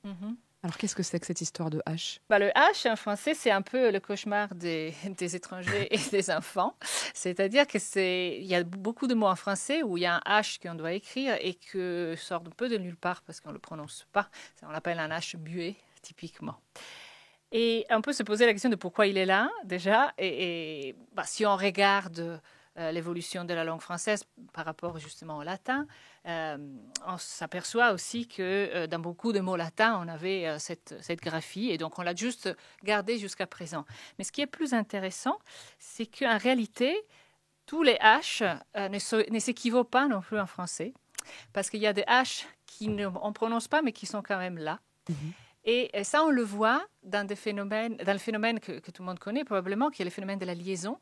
Alors, qu'est-ce que c'est que cette histoire de H ? Le H en français, c'est un peu le cauchemar des étrangers et des enfants. C'est-à-dire qu'il y a beaucoup de mots en français où il y a un H qu'on doit écrire et qui sort un peu de nulle part parce qu'on ne le prononce pas. On l'appelle un H muet, typiquement. Et on peut se poser la question de pourquoi il est là, déjà. Et si on regarde l'évolution de la langue française par rapport justement au latin, on s'aperçoit aussi que dans beaucoup de mots latins, on avait cette graphie et donc on l'a juste gardée jusqu'à présent. Mais ce qui est plus intéressant, c'est qu'en réalité, tous les H ne s'équivaut pas non plus en français parce qu'il y a des H qu'on ne prononce pas mais qui sont quand même là. Et ça, on le voit dans le phénomène que tout le monde connaît probablement, qui est le phénomène de la liaison,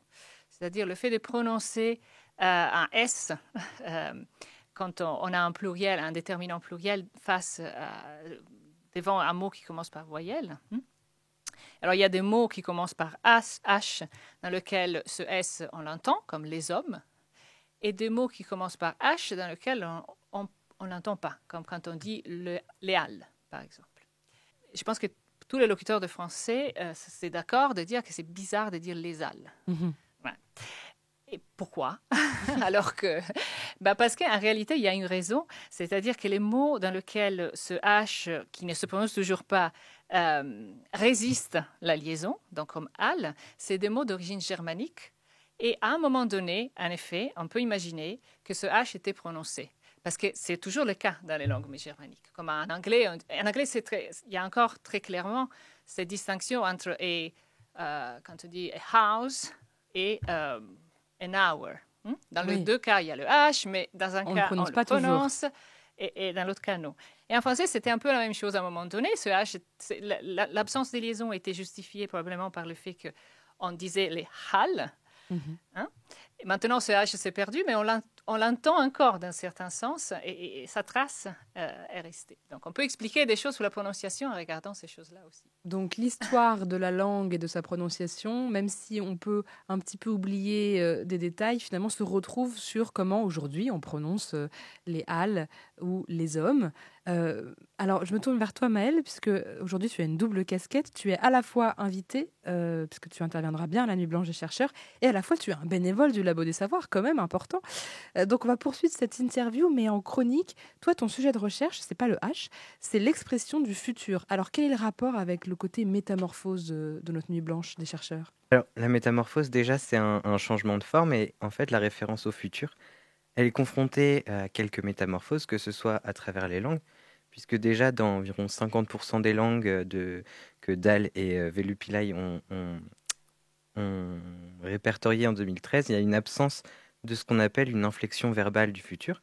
c'est-à-dire le fait de prononcer un S quand on a un pluriel, un déterminant pluriel devant un mot qui commence par voyelle. Alors, il y a des mots qui commencent par H, dans lequel ce S, on l'entend, comme les hommes, et des mots qui commencent par H, dans lesquels on n'entend pas, comme quand on dit les halles, par exemple. Je pense que tous les locuteurs de français sont d'accord de dire que c'est bizarre de dire les halles. Ouais. Et pourquoi ? Alors que, parce qu'en réalité, il y a une raison, c'est-à-dire que les mots dans lesquels ce H, qui ne se prononce toujours pas, résistent la liaison, donc comme halle, c'est des mots d'origine germanique. Et à un moment donné, en effet, on peut imaginer que ce H était prononcé. Parce que c'est toujours le cas dans les langues germaniques. Comme en anglais, il y a encore très clairement cette distinction entre quand on dit a house et an hour. Dans les deux cas, il y a le H, mais dans un cas, on le prononce et dans l'autre cas, non. Et en français, c'était un peu la même chose à un moment donné. Ce H, l'absence de liaison était justifiée probablement par le fait qu'on disait les halles. Et maintenant, ce H s'est perdu, mais on l'entend encore d'un certain sens et sa trace est restée. Donc, on peut expliquer des choses sur la prononciation en regardant ces choses-là aussi. Donc, l'histoire de la langue et de sa prononciation, même si on peut un petit peu oublier des détails, finalement, se retrouve sur comment aujourd'hui on prononce les halles ou les hommes. Alors, je me tourne vers toi, Maëlle, puisque aujourd'hui tu as une double casquette. Tu es à la fois invitée, puisque tu interviendras bien à la Nuit Blanche des chercheurs, et à la fois tu es un bénévole du Labo des Savoirs, quand même important. Donc, on va poursuivre cette interview, mais en chronique. Toi, ton sujet de recherche, c'est pas le H, c'est l'expression du futur. Alors, quel est le rapport avec le côté métamorphose de notre Nuit Blanche des chercheurs ? Alors, la métamorphose, déjà, c'est un changement de forme, et en fait, la référence au futur, elle est confrontée à quelques métamorphoses, que ce soit à travers les langues, puisque déjà dans environ 50% des langues que Dahl et Velupillai ont répertoriées en 2013, il y a une absence de ce qu'on appelle une inflexion verbale du futur.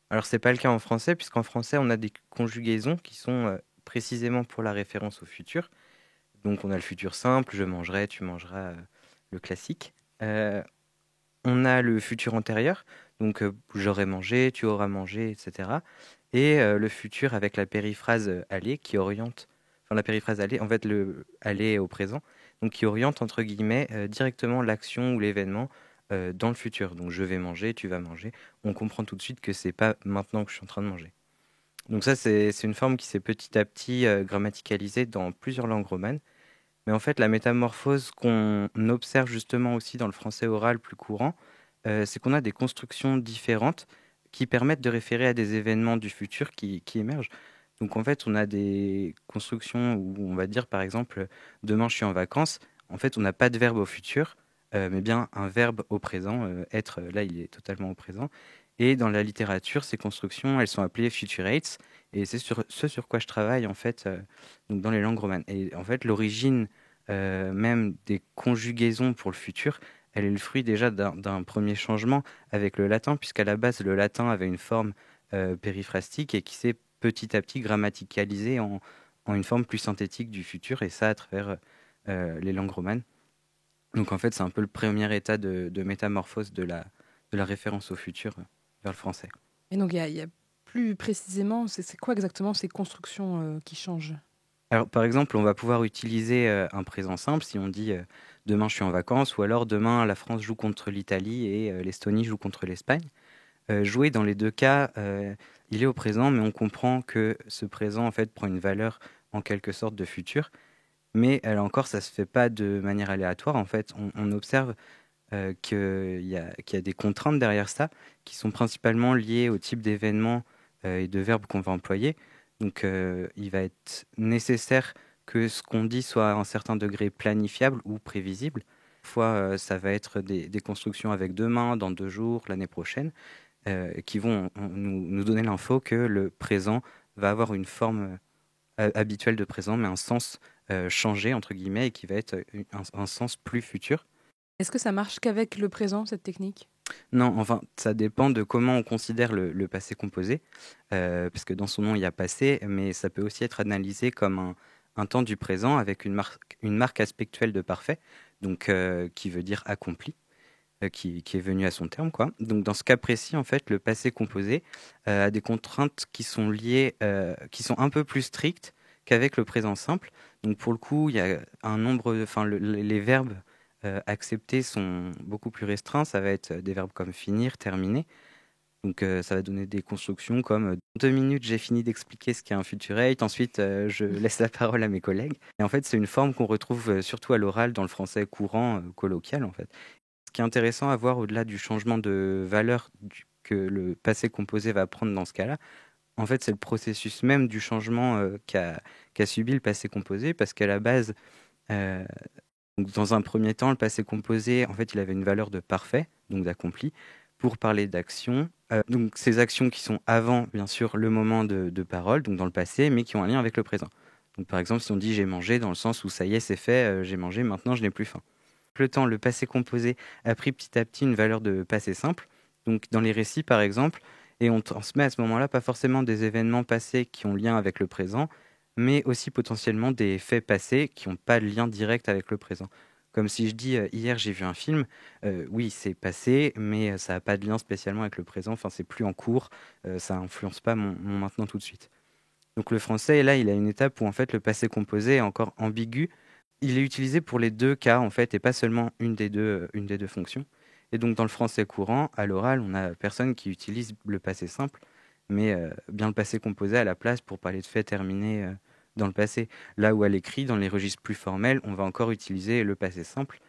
Alors, ce n'est pas le cas en français, puisqu'en français, on a des conjugaisons qui sont précisément pour la référence au futur. Donc, on a le futur simple, je mangerai, tu mangeras, le classique. On a le futur antérieur, donc j'aurai mangé, tu auras mangé, etc. Et le futur avec la périphrase aller qui oriente, enfin la périphrase aller, en fait le aller au présent, donc qui oriente entre guillemets directement l'action ou l'événement dans le futur. Donc je vais manger, tu vas manger. On comprend tout de suite que c'est pas maintenant que je suis en train de manger. Donc ça c'est une forme qui s'est petit à petit grammaticalisée dans plusieurs langues romanes. Mais en fait, la métamorphose qu'on observe justement aussi dans le français oral plus courant, c'est qu'on a des constructions différentes qui permettent de référer à des événements du futur qui émergent. Donc en fait, on a des constructions où on va dire par exemple « demain je suis en vacances ». En fait, on n'a pas de verbe au futur, mais bien un verbe au présent. Être, là, il est totalement au présent. Et dans la littérature, ces constructions, elles sont appelées futurates. Et c'est ce sur quoi je travaille, en fait, donc dans les langues romanes. Et en fait, l'origine même des conjugaisons pour le futur, elle est le fruit déjà d'un premier changement avec le latin, puisqu'à la base, le latin avait une forme périphrastique et qui s'est petit à petit grammaticalisé en une forme plus synthétique du futur, et ça à travers les langues romanes. Donc en fait, c'est un peu le premier état de métamorphose de la référence au futur vers le français. Et donc, il y a plus précisément, c'est quoi exactement ces constructions qui changent? Alors, par exemple, on va pouvoir utiliser un présent simple si on dit demain je suis en vacances, ou alors demain la France joue contre l'Italie et l'Estonie joue contre l'Espagne. Jouer dans les deux cas, il est au présent, mais on comprend que ce présent en fait prend une valeur en quelque sorte de futur. Mais là encore, ça se fait pas de manière aléatoire. En fait, on observe qu'il y a des contraintes derrière ça, qui sont principalement liées au type d'événements et de verbes qu'on va employer. Donc, il va être nécessaire que ce qu'on dit soit à un certain degré planifiable ou prévisible. Parfois, ça va être des constructions avec demain, dans 2 jours, l'année prochaine, qui vont nous donner l'info que le présent va avoir une forme habituelle de présent, mais un sens changé, entre guillemets, et qui va être un sens plus futur. Est-ce que ça marche qu'avec le présent, cette technique? Non, enfin, ça dépend de comment on considère le passé composé, parce que dans son nom, il y a passé, mais ça peut aussi être analysé comme un temps du présent avec une marque aspectuelle de parfait, donc qui veut dire accompli, qui est venu à son terme, quoi. Donc dans ce cas précis, en fait, le passé composé a des contraintes qui sont liées, qui sont un peu plus strictes qu'avec le présent simple. Donc pour le coup, il y a un nombre, enfin, les verbes acceptés sont beaucoup plus restreints. Ça va être des verbes comme finir, terminer. Donc ça va donner des constructions comme dans 2 minutes, j'ai fini d'expliquer ce qu'est un futurate. Ensuite, je laisse la parole à mes collègues. Et en fait, c'est une forme qu'on retrouve surtout à l'oral dans le français courant, colloquial, en fait. Ce qui est intéressant à voir au-delà du changement de valeur que le passé composé va prendre dans ce cas-là, en fait, c'est le processus même du changement qu'a subi le passé composé, parce qu'à la base, euh, donc dans un premier temps, le passé composé, en fait, il avait une valeur de parfait, donc d'accompli, pour parler d'action. Donc ces actions qui sont avant, bien sûr, le moment de parole, donc dans le passé, mais qui ont un lien avec le présent. Donc par exemple, si on dit j'ai mangé, dans le sens où ça y est, c'est fait, j'ai mangé, maintenant je n'ai plus faim. Avec le temps, le passé composé a pris petit à petit une valeur de passé simple. Donc dans les récits, par exemple, et on transmet à ce moment-là pas forcément des événements passés qui ont lien avec le présent, mais aussi potentiellement des faits passés qui n'ont pas de lien direct avec le présent. Comme si je dis hier j'ai vu un film, oui c'est passé, mais ça n'a pas de lien spécialement avec le présent, enfin c'est plus en cours, ça n'influence pas mon maintenant tout de suite. Donc le français, là, il a une étape où en fait le passé composé est encore ambigu. Il est utilisé pour les deux cas en fait, et pas seulement une des deux fonctions. Et donc dans le français courant, à l'oral, on a personne qui utilise le passé simple, mais bien le passé composé à la place pour parler de faits terminés dans le passé. Là où à l'écrit, dans les registres plus formels, on va encore utiliser le passé simple,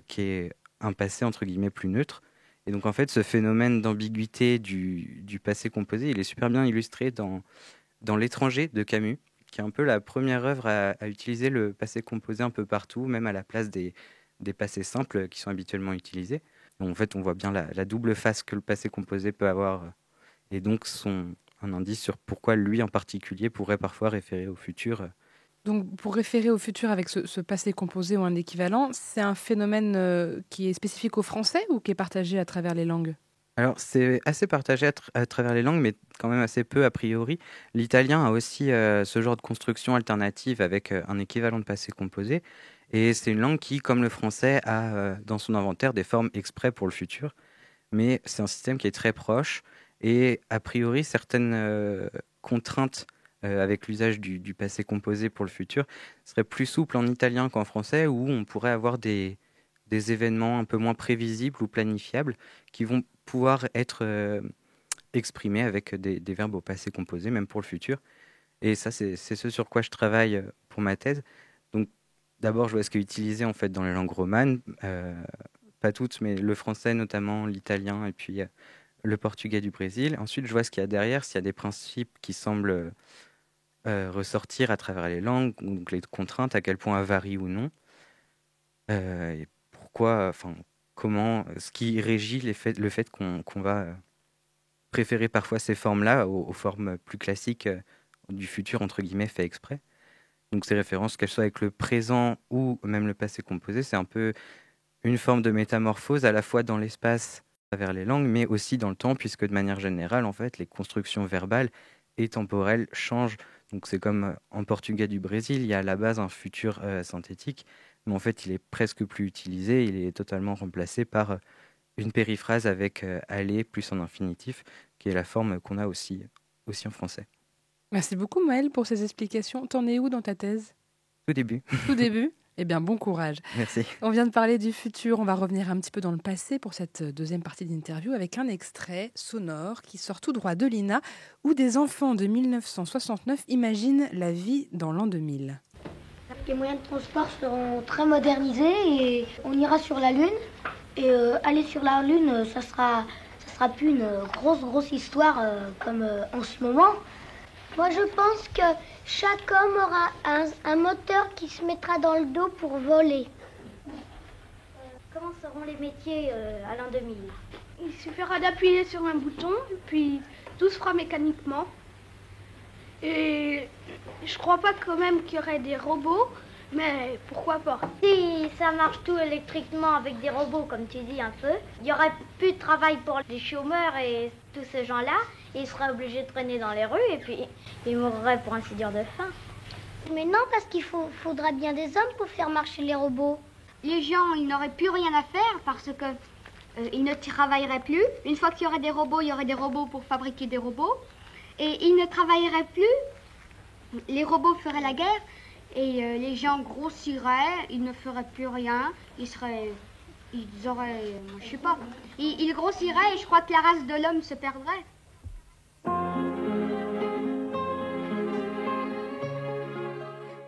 qui est un passé entre guillemets plus neutre. Et donc en fait, ce phénomène d'ambiguïté du passé composé, il est super bien illustré dans L'étranger de Camus, qui est un peu la première œuvre à utiliser le passé composé un peu partout, même à la place des passés simples qui sont habituellement utilisés. Donc, en fait, on voit bien la double face que le passé composé peut avoir, et donc un indice sur pourquoi lui en particulier pourrait parfois référer au futur. Donc, pour référer au futur avec ce passé composé ou un équivalent, c'est un phénomène qui est spécifique au français ou qui est partagé à travers les langues? Alors, c'est assez partagé à travers les langues, mais quand même assez peu a priori. L'italien a aussi ce genre de construction alternative avec un équivalent de passé composé. Et c'est une langue qui, comme le français, a dans son inventaire des formes exprès pour le futur. Mais c'est un système qui est très proche. Et a priori, certaines contraintes avec l'usage du passé composé pour le futur seraient plus souples en italien qu'en français, où on pourrait avoir des événements un peu moins prévisibles ou planifiables qui vont pouvoir être exprimés avec des verbes au passé composé, même pour le futur. Et ça, c'est ce sur quoi je travaille pour ma thèse. Donc, d'abord, je vois ce qui est utilisé en fait dans les langues romanes, pas toutes, mais le français notamment, l'italien et puis le portugais du Brésil. Ensuite, je vois ce qu'il y a derrière, s'il y a des principes qui semblent ressortir à travers les langues, donc les contraintes, à quel point elles varient ou non. Et pourquoi, enfin, comment, ce qui régit le fait qu'on va préférer parfois ces formes-là aux formes plus classiques du futur, entre guillemets, fait exprès. Donc ces références, qu'elles soient avec le présent ou même le passé composé, c'est un peu une forme de métamorphose à la fois dans l'espace à travers les langues, mais aussi dans le temps, puisque de manière générale, en fait, les constructions verbales et temporelles changent. Donc c'est comme en portugais du Brésil, il y a à la base un futur synthétique, mais en fait, il est presque plus utilisé, il est totalement remplacé par une périphrase avec aller plus en infinitif, qui est la forme qu'on a aussi en français. Merci beaucoup Maëlle pour ces explications. T'en es où dans ta thèse? Au début. Tout début? Eh bien, bon courage. Merci. On vient de parler du futur, on va revenir un petit peu dans le passé pour cette deuxième partie d'interview avec un extrait sonore qui sort tout droit de l'INA où des enfants de 1969 imaginent la vie dans l'an 2000. Les moyens de transport seront très modernisés et on ira sur la Lune. Et aller sur la Lune, ça sera plus une grosse histoire comme en ce moment. Moi, je pense que chaque homme aura un moteur qui se mettra dans le dos pour voler. Comment seront les métiers à l'an 2000? Il suffira d'appuyer sur un bouton, puis tout se fera mécaniquement. Et je crois pas quand même qu'il y aurait des robots, mais pourquoi pas? Si ça marche tout électriquement avec des robots, comme tu dis un peu, il n'y aurait plus de travail pour les chômeurs et tous ces gens-là. Ils seraient obligés de traîner dans les rues et puis ils mourraient pour ainsi dire de faim. Mais non, parce qu'il faudrait bien des hommes pour faire marcher les robots. Les gens, ils n'auraient plus rien à faire parce que ils ne travailleraient plus. Une fois qu'il y aurait des robots, il y aurait des robots pour fabriquer des robots. Et ils ne travailleraient plus. Les robots feraient la guerre et les gens grossiraient, ils ne feraient plus rien. Ils auraient, je sais pas, ils grossiraient et je crois que la race de l'homme se perdrait.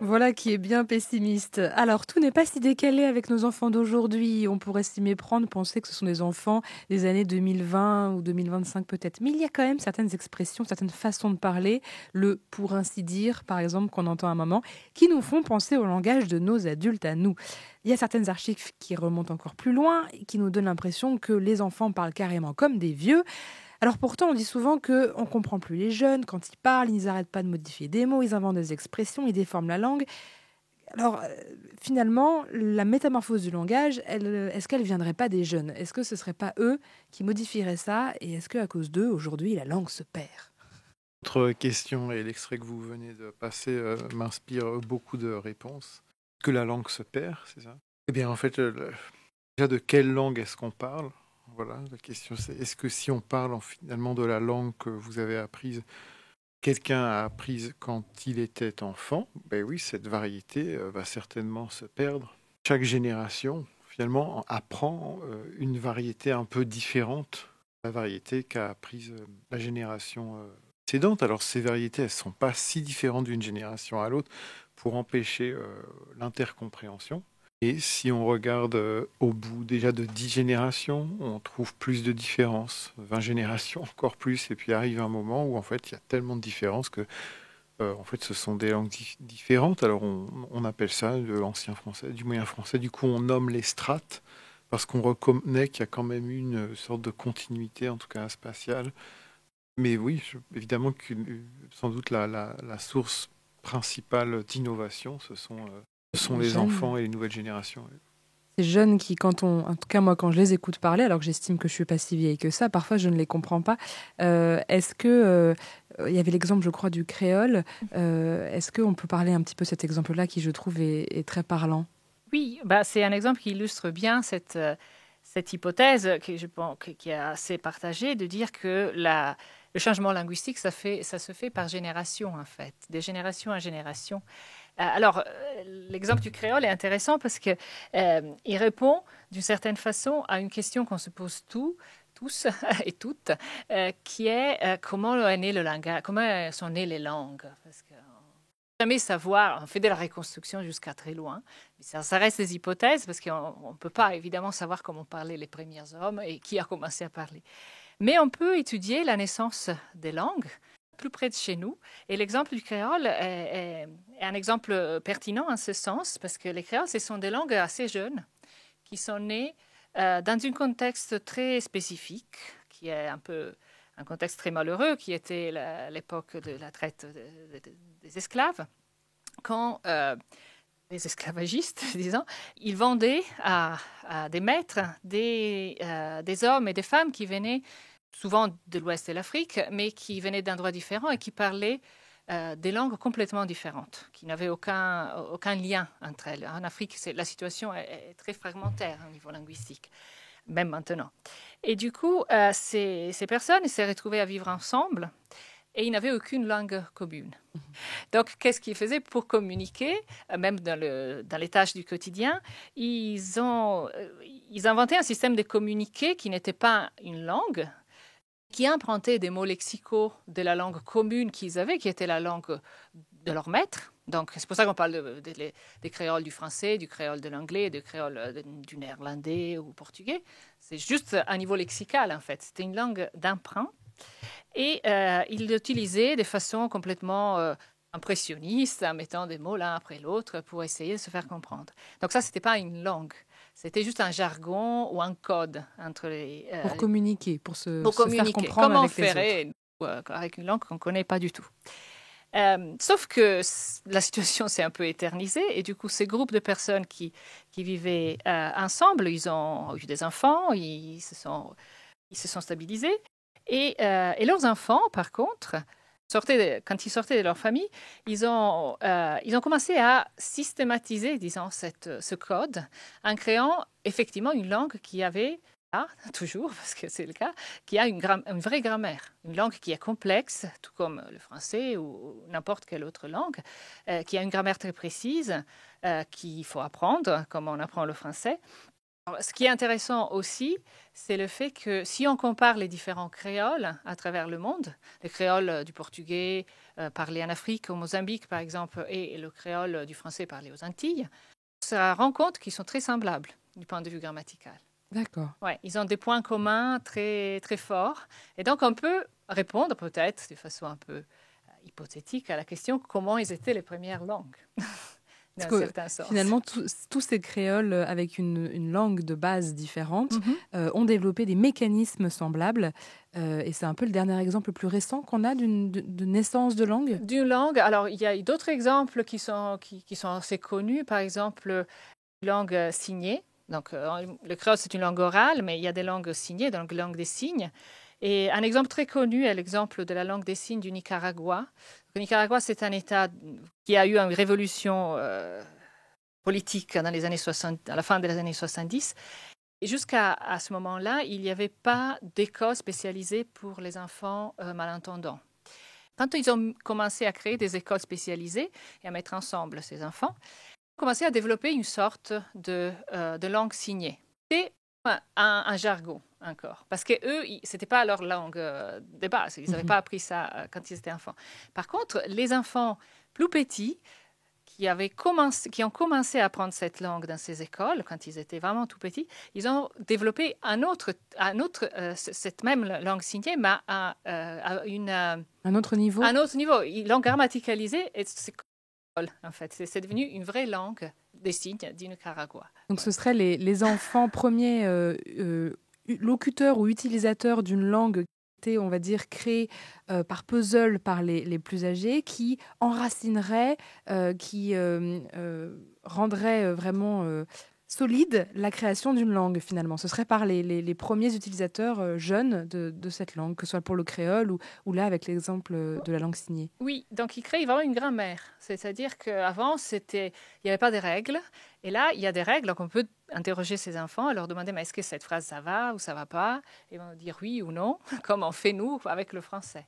Voilà qui est bien pessimiste. Alors, tout n'est pas si décalé avec nos enfants d'aujourd'hui. On pourrait s'y méprendre, penser que ce sont des enfants des années 2020 ou 2025 peut-être. Mais il y a quand même certaines expressions, certaines façons de parler, le « pour ainsi dire », par exemple, qu'on entend à un moment, qui nous font penser au langage de nos adultes à nous. Il y a certaines archives qui remontent encore plus loin et qui nous donnent l'impression que les enfants parlent carrément comme des vieux. Alors pourtant, on dit souvent qu'on ne comprend plus les jeunes. Quand ils parlent, ils n'arrêtent pas de modifier des mots, ils inventent des expressions, ils déforment la langue. Alors finalement, la métamorphose du langage, est-ce qu'elle ne viendrait pas des jeunes? Est-ce que ce ne serait pas eux qui modifieraient ça? Et est-ce qu'à cause d'eux, aujourd'hui, la langue se perd? Autre question, et l'extrait que vous venez de passer m'inspire beaucoup de réponses. Est-ce que la langue se perd, c'est ça? Eh bien, en fait, déjà, de quelle langue est-ce qu'on parle? Voilà, la question c'est, est-ce que si on parle finalement de la langue que vous avez apprise, quelqu'un a apprise quand il était enfant, ben oui, cette variété va certainement se perdre. Chaque génération, finalement, apprend une variété un peu différente de la variété qu'a apprise la génération précédente. Alors ces variétés, elles ne sont pas si différentes d'une génération à l'autre pour empêcher l'intercompréhension. Et si on regarde au bout déjà de 10 générations, on trouve plus de différences, 20 générations encore plus, et puis arrive un moment où en fait il y a tellement de différences que en fait ce sont des langues différentes. Alors on appelle ça de l'ancien français, du moyen français. Du coup on nomme les strates parce qu'on reconnaît qu'il y a quand même une sorte de continuité, en tout cas spatiale. Mais oui, évidemment que sans doute la source principale d'innovation, ce sont les enfants et les nouvelles générations. Ces jeunes qui, en tout cas moi quand je les écoute parler, alors que j'estime que je suis pas si vieille que ça, parfois je ne les comprends pas. Est-ce que, il y avait l'exemple je crois du créole, est-ce qu'on peut parler un petit peu de cet exemple-là qui je trouve est très parlant? Oui, c'est un exemple qui illustre bien cette hypothèse qui est assez partagée de dire que le changement linguistique, ça se fait par génération en fait, de génération à génération. Alors, l'exemple du créole est intéressant parce qu'il répond d'une certaine façon à une question qu'on se pose tous et toutes, qui est comment est né le langage, comment sont nées les langues. Parce que jamais savoir, on fait de la reconstruction jusqu'à très loin, mais ça reste des hypothèses parce qu'on ne peut pas évidemment savoir comment parlaient les premiers hommes et qui a commencé à parler. Mais on peut étudier la naissance des langues plus près de chez nous. Et l'exemple du créole est un exemple pertinent en ce sens, parce que les créoles, ce sont des langues assez jeunes qui sont nées dans un contexte très spécifique, qui est un peu un contexte très malheureux qui était l'époque de la traite des esclaves, quand les esclavagistes, disons, ils vendaient à des maîtres des hommes et des femmes qui venaient souvent de l'Ouest de l'Afrique, mais qui venaient d'endroits différents et qui parlaient des langues complètement différentes, qui n'avaient aucun lien entre elles. En Afrique, la situation est très fragmentaire au niveau linguistique, même maintenant. Et du coup, ces personnes s'est retrouvées à vivre ensemble et ils n'avaient aucune langue commune. Donc, qu'est-ce qu'ils faisaient pour communiquer, même dans les tâches du quotidien? Ils inventaient un système de communiquer qui n'était pas une langue, qui empruntait des mots lexicaux de la langue commune qu'ils avaient, qui était la langue de leur maître. Donc, c'est pour ça qu'on parle des créoles du français, du créole de l'anglais, du créole du néerlandais ou portugais. C'est juste un niveau lexical, en fait. C'était une langue d'emprunt. Et ils l'utilisaient de façon complètement impressionniste, en mettant des mots l'un après l'autre pour essayer de se faire comprendre. Donc ça, ce n'était pas une langue. C'était juste un jargon ou un code entre les... pour communiquer, pour se communiquer. Faire comprendre Comment avec les autres. Avec une langue qu'on ne connaît pas du tout. Sauf que la situation s'est un peu éternisée et du coup, ces groupes de personnes qui vivaient ensemble, ils ont eu des enfants, ils se sont stabilisés. Et leurs enfants, par contre, quand ils sortaient de leur famille, ils ont commencé à systématiser, disons, ce code en créant effectivement une langue qui avait, toujours, parce que c'est le cas, qui a une vraie grammaire. Une langue qui est complexe, tout comme le français ou n'importe quelle autre langue, qui a une grammaire très précise, qu'il faut apprendre, comme on apprend le français. Alors, ce qui est intéressant aussi, c'est le fait que si on compare les différents créoles à travers le monde, le créole du portugais parlé en Afrique, au Mozambique par exemple, et le créole du français parlé aux Antilles, on se rend compte qu'ils sont très semblables du point de vue grammatical. D'accord. Ouais, ils ont des points communs très, très forts. Et donc, on peut répondre peut-être de façon un peu hypothétique à la question comment ils étaient les premières langues. Finalement, tous ces créoles avec une langue de base différente ont développé des mécanismes semblables. Et c'est un peu le dernier exemple le plus récent qu'on a de naissance de langue. D'une langue, alors il y a d'autres exemples qui sont assez connus. Par exemple, la langue signée. Donc, le créole, c'est une langue orale, mais il y a des langues signées, donc langue des signes. Et un exemple très connu est l'exemple de la langue des signes du Nicaragua. Le Nicaragua, c'est un État qui a eu une révolution politique dans les années 60, à la fin des années 70. Et jusqu'à ce moment-là, il n'y avait pas d'école spécialisée pour les enfants malentendants. Quand ils ont commencé à créer des écoles spécialisées et à mettre ensemble ces enfants, ils ont commencé à développer une sorte de langue signée. C'est un jargon encore, parce que eux, c'était pas leur langue de base, ils n'avaient pas appris ça quand ils étaient enfants. Par contre, les enfants plus petits qui ont commencé à apprendre cette langue dans ces écoles quand ils étaient vraiment tout petits, ils ont développé cette même langue signée, mais à un autre niveau. Un autre niveau, une langue grammaticalisée. Et en fait, c'est devenu une vraie langue des signes du Nicaragua. Donc, ce seraient les enfants premiers locuteurs ou utilisateurs d'une langue qui était, on va dire, créée par puzzle par les plus âgés, qui enracinerait, qui rendrait vraiment solide la création d'une langue, finalement. Ce serait par les premiers utilisateurs jeunes de cette langue, que ce soit pour le créole ou là, avec l'exemple de la langue signée. Oui, donc ils créent vraiment une grammaire. C'est-à-dire qu'avant, il n'y avait pas de règles. Et là, il y a des règles, donc on peut interroger ces enfants et leur demander mais est-ce que cette phrase, ça va ou ça ne va pas? Et ils vont dire oui ou non, comme on fait nous avec le français.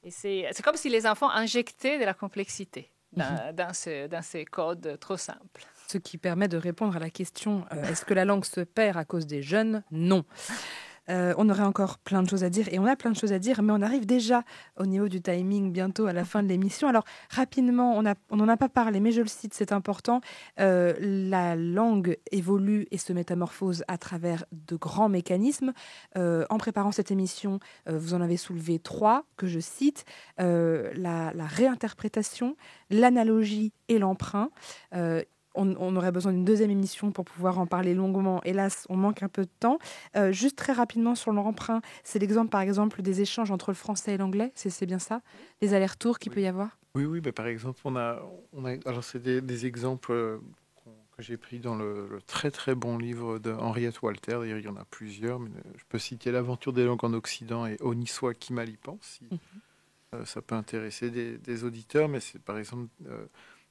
Et c'est comme si les enfants injectaient de la complexité dans ces codes trop simples. Ce qui permet de répondre à la question est-ce que la langue se perd à cause des jeunes? Non. On aurait encore plein de choses à dire et on a plein de choses à dire, mais on arrive déjà au niveau du timing bientôt à la fin de l'émission. Alors rapidement, on n'en a pas parlé, mais je le cite, c'est important. La langue évolue et se métamorphose à travers de grands mécanismes. En préparant cette émission, vous en avez soulevé 3 que je cite. La réinterprétation, l'analogie et l'emprunt. on aurait besoin d'une deuxième émission pour pouvoir en parler longuement. Hélas, on manque un peu de temps. Juste très rapidement sur l'emprunt, c'est l'exemple par exemple des échanges entre le français et l'anglais, c'est bien ça? Les allers-retours qu'il peut y avoir? Oui, par exemple, alors c'est des exemples que j'ai pris dans le très très bon livre de Henriette Walter. D'ailleurs, il y en a plusieurs, mais je peux citer L'aventure des langues en Occident et Oniswa Kimalipan, si ça peut intéresser des auditeurs. Mais c'est par exemple